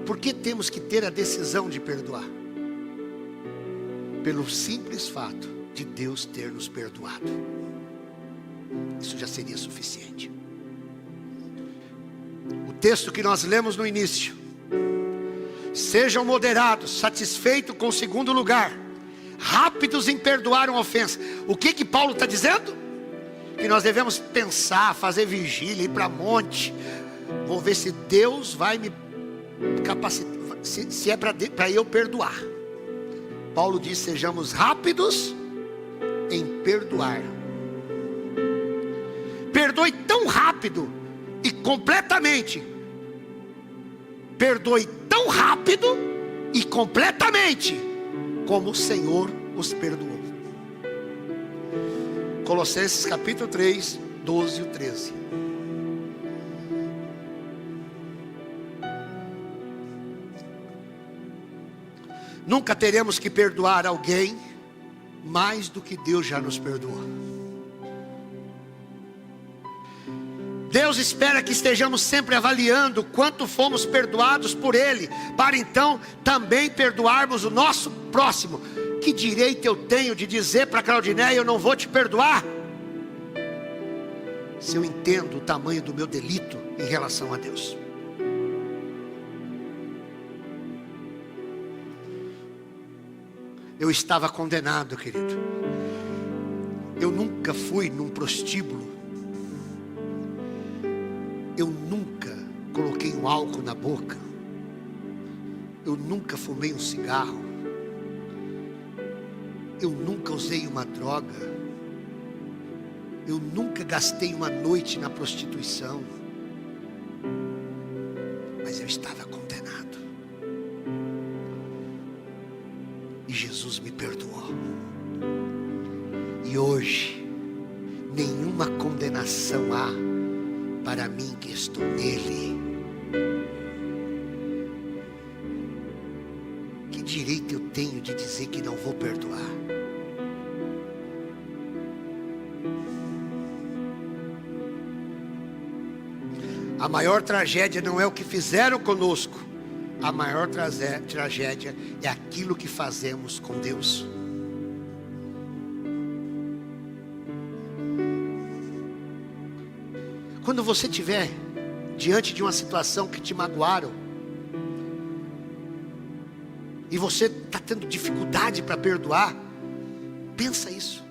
Por que temos que ter a decisão de perdoar? Pelo simples fato de Deus ter nos perdoado. Isso já seria suficiente. O texto que nós lemos no início: sejam moderados, satisfeitos com o segundo lugar, rápidos em perdoar uma ofensa. O que Paulo está dizendo? Que nós devemos pensar, fazer vigília, ir para monte. Vou ver se Deus vai me capacitar, se é para eu perdoar. Paulo diz: sejamos rápidos em perdoar. Perdoe tão rápido e completamente. Perdoe tão rápido e completamente como o Senhor os perdoou. Colossenses capítulo 3, 12 e 13. Nunca teremos que perdoar alguém mais do que Deus já nos perdoou. Deus espera que estejamos sempre avaliando quanto fomos perdoados por Ele, para então também perdoarmos o nosso próximo. Que direito eu tenho de dizer para Claudinéia: eu não vou te perdoar, se eu entendo o tamanho do meu delito em relação a Deus? Eu estava condenado, querido. Eu nunca fui num prostíbulo. Eu nunca coloquei um álcool na boca. Eu nunca fumei um cigarro. Eu nunca usei uma droga. Eu nunca gastei uma noite na prostituição. Mas eu estava condenado. E Jesus me perdoou. E hoje, nenhuma condenação há para mim que estou nele. Que direito eu tenho de dizer que não vou perdoar? A maior tragédia não é o que fizeram conosco. A maior tragédia é aquilo que fazemos com Deus. Quando você estiver diante de uma situação que te magoaram, e você está tendo dificuldade para perdoar, pensa isso: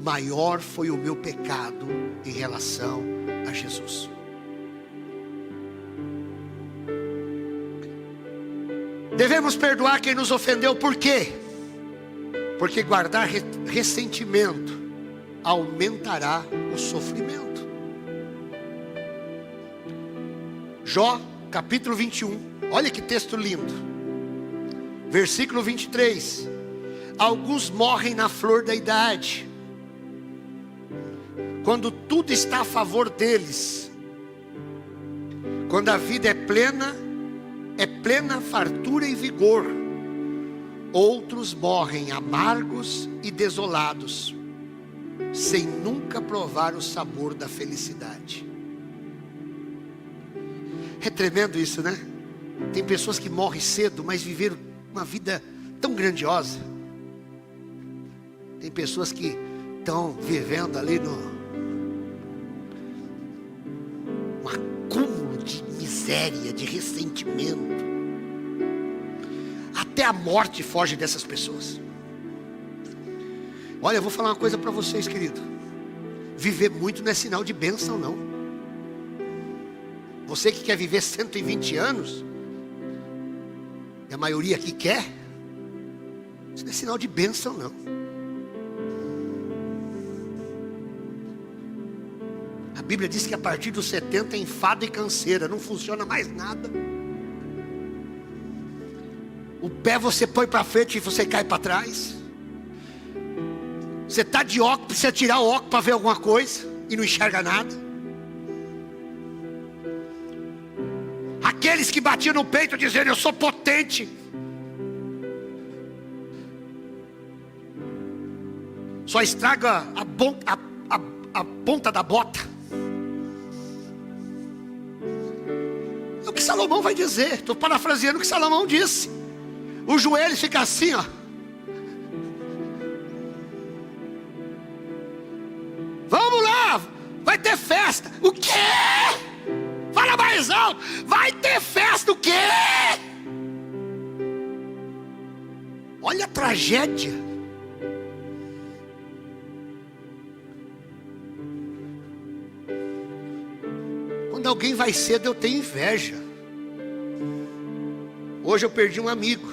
maior foi o meu pecado em relação a Jesus. Devemos perdoar quem nos ofendeu. Por quê? Porque guardar ressentimento aumentará o sofrimento. Jó capítulo 21, olha que texto lindo. Versículo 23. Alguns morrem na flor da idade, quando tudo está a favor deles. Quando a vida é plena fartura e vigor. Outros morrem amargos e desolados, sem nunca provar o sabor da felicidade. É tremendo isso, né? Tem pessoas que morrem cedo, mas viveram uma vida tão grandiosa. Tem pessoas que estão vivendo ali no um acúmulo de miséria, de ressentimento. Até a morte foge dessas pessoas. Olha, eu vou falar uma coisa para vocês, querido. Viver muito não é sinal de bênção, não. Você que quer viver 120 anos, e a maioria aqui quer, isso não é sinal de bênção, não. A Bíblia diz que a partir dos 70 é enfado e canseira, não funciona mais nada. O pé você põe para frente e você cai para trás. Você está de óculos, precisa tirar o óculos para ver alguma coisa e não enxerga nada. Aqueles que batiam no peito dizendo: eu sou potente, só estraga a ponta da bota. É o que Salomão vai dizer. Estou parafraseando o que Salomão disse. O joelho fica assim, ó. Vamos lá, vai ter festa. O quê? Fala mais alto. Vai ter festa, o quê? Olha a tragédia. Quando alguém vai cedo, eu tenho inveja. Hoje eu perdi um amigo.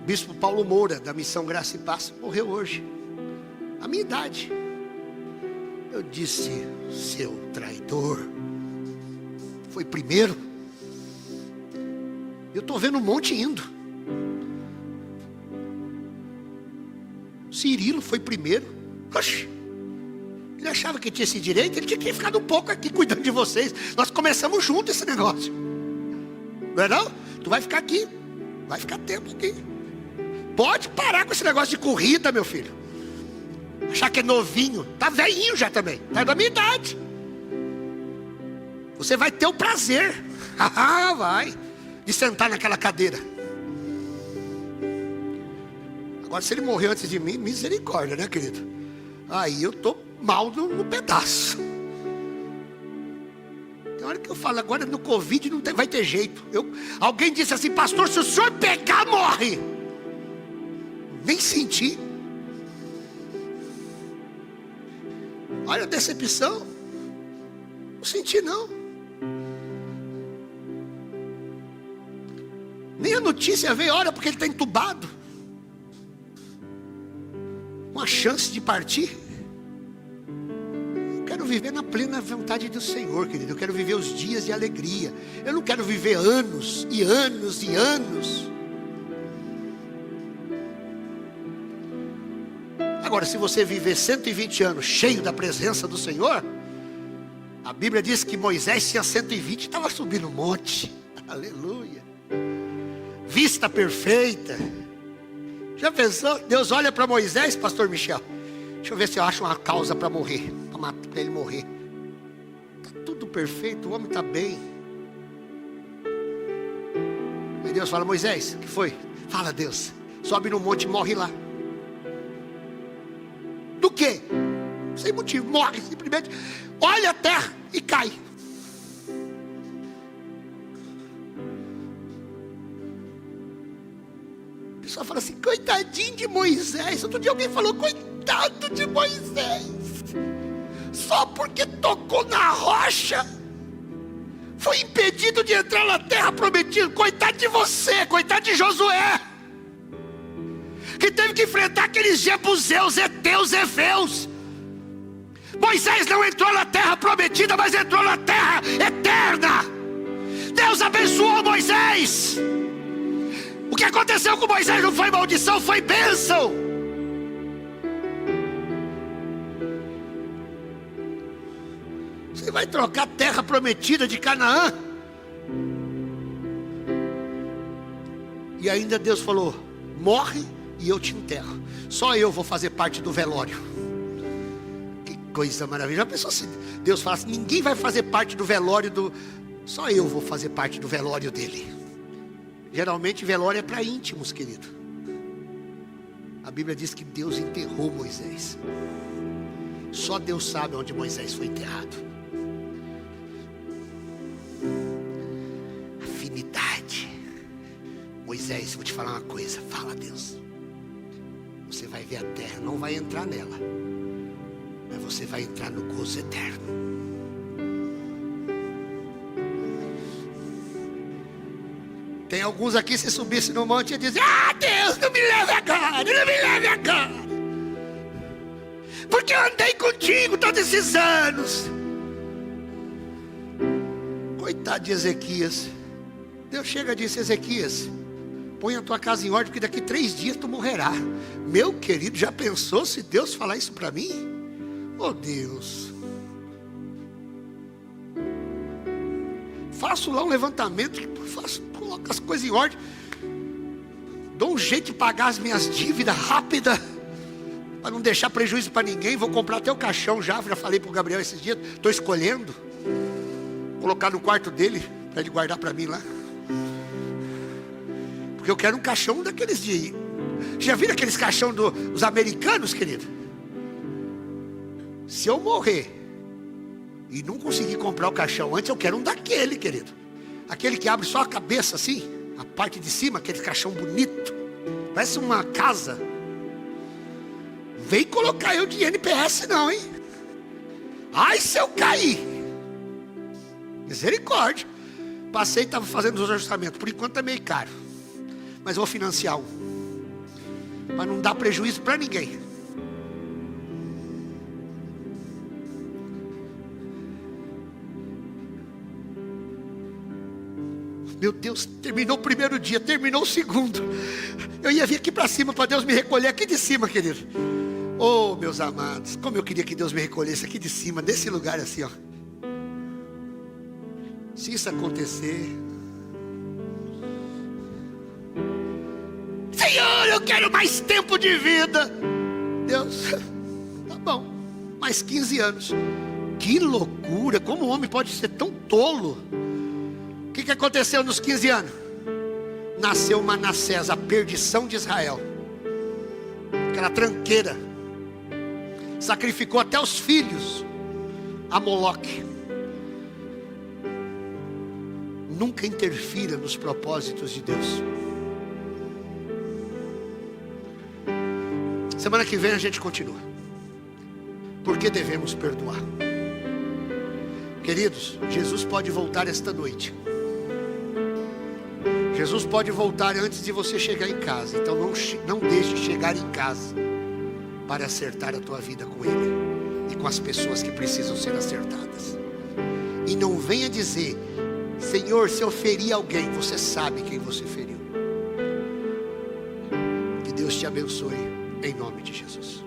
Bispo Paulo Moura, da Missão Graça e Paz, morreu hoje. A minha idade. Eu disse: seu traidor, foi primeiro. Eu estou vendo um monte indo. Cirilo foi primeiro. Oxi, ele achava que tinha esse direito. Ele tinha que ficar um pouco aqui cuidando de vocês. Nós começamos junto esse negócio. Não é não? Tu vai ficar aqui. Vai ficar tempo aqui. Pode parar com esse negócio de corrida, meu filho. Achar que é novinho. Tá velhinho já também. Tá da minha idade. Você vai ter o prazer. Vai. De sentar naquela cadeira. Agora, se ele morreu antes de mim, misericórdia, né, querido? Aí eu tô mal no pedaço. Tem hora que eu falo, agora no Covid não vai ter jeito. Alguém disse assim: pastor, se o senhor pegar, morre. Nem senti. Olha a decepção. Não senti não. Nem a notícia veio, olha, porque ele está entubado. Uma chance de partir. Eu quero viver na plena vontade do Senhor, querido. Eu quero viver os dias de alegria. Eu não quero viver anos e anos e anos. Agora, se você viver 120 anos cheio da presença do Senhor, a Bíblia diz que Moisés tinha 120 e estava subindo um monte. Aleluia. Vista perfeita. Já pensou? Deus olha para Moisés, pastor Michel. Deixa eu ver se eu acho uma causa para morrer, para ele morrer. Está tudo perfeito, o homem está bem. Aí Deus fala: Moisés, o que foi? Fala, Deus. Sobe no monte e morre lá. Do quê? Sem motivo, morre simplesmente. Olha a terra e cai. O pessoal fala assim: coitadinho de Moisés. Outro dia alguém falou: coitado de Moisés. Só porque tocou na rocha foi impedido de entrar na terra prometida. Coitado de você, coitado de Josué, que teve que enfrentar aqueles jebuseus, heteus, efeus. Moisés não entrou na terra prometida, mas entrou na terra eterna. Deus abençoou Moisés. O que aconteceu com Moisés não foi maldição, foi bênção. Você vai trocar a terra prometida de Canaã? E ainda Deus falou: morre e eu te enterro. Só eu vou fazer parte do velório. Que coisa maravilhosa. Já pensou assim? Deus fala assim: ninguém vai fazer parte do velório do... Só eu vou fazer parte do velório dele. Geralmente velório é para íntimos, querido. A Bíblia diz que Deus enterrou Moisés. Só Deus sabe onde Moisés foi enterrado. Afinidade. Moisés, vou te falar uma coisa. Fala, Deus. Você vai ver a terra, não vai entrar nela, mas você vai entrar no gozo eterno. Tem alguns aqui, se subisse no monte e dizer: ah, Deus, não me leve agora, não me leve agora, porque eu andei contigo todos esses anos. Coitado de Ezequias. Deus chega e disse: Ezequias, põe a tua casa em ordem, porque daqui 3 dias tu morrerá. Meu querido, já pensou se Deus falar isso para mim? Oh Deus. Faço lá um levantamento, coloco as coisas em ordem, dou um jeito de pagar as minhas dívidas rápida. para não deixar prejuízo para ninguém, vou comprar até o caixão já falei para o Gabriel esses dias, estou escolhendo, colocar no quarto dele, para ele guardar para mim lá, porque eu quero um caixão daqueles de, já viram aqueles caixão dos americanos, querido? Se eu morrer e não conseguir comprar o caixão antes, eu quero um daquele, querido, aquele que abre só a cabeça assim, a parte de cima, aquele caixão bonito, parece uma casa. Vem colocar eu de NPS não, hein? Ai, se eu cair, misericórdia. Passei e estava fazendo os ajustamentos. Por enquanto é meio caro, mas vou financiar um, para não dar prejuízo para ninguém. Meu Deus, terminou o primeiro dia, terminou o segundo. Eu ia vir aqui para cima para Deus me recolher aqui de cima, querido. Oh, meus amados, como eu queria que Deus me recolhesse aqui de cima, nesse lugar assim, ó. Se isso acontecer, Senhor, eu quero mais tempo de vida. Deus, tá bom, mais 15 anos. Que loucura, como o homem pode ser tão tolo? O que aconteceu nos 15 anos? Nasceu Manassés, a perdição de Israel, aquela tranqueira. Sacrificou até os filhos a Moloque. Nunca interfira nos propósitos de Deus. Semana que vem a gente continua. Por que devemos perdoar? Queridos, Jesus pode voltar esta noite. Jesus pode voltar antes de você chegar em casa. Então não deixe chegar em casa para acertar a tua vida com Ele e com as pessoas que precisam ser acertadas. E não venha dizer: Senhor, se eu feri alguém, você sabe quem você feriu. Que Deus te abençoe, em nome de Jesus.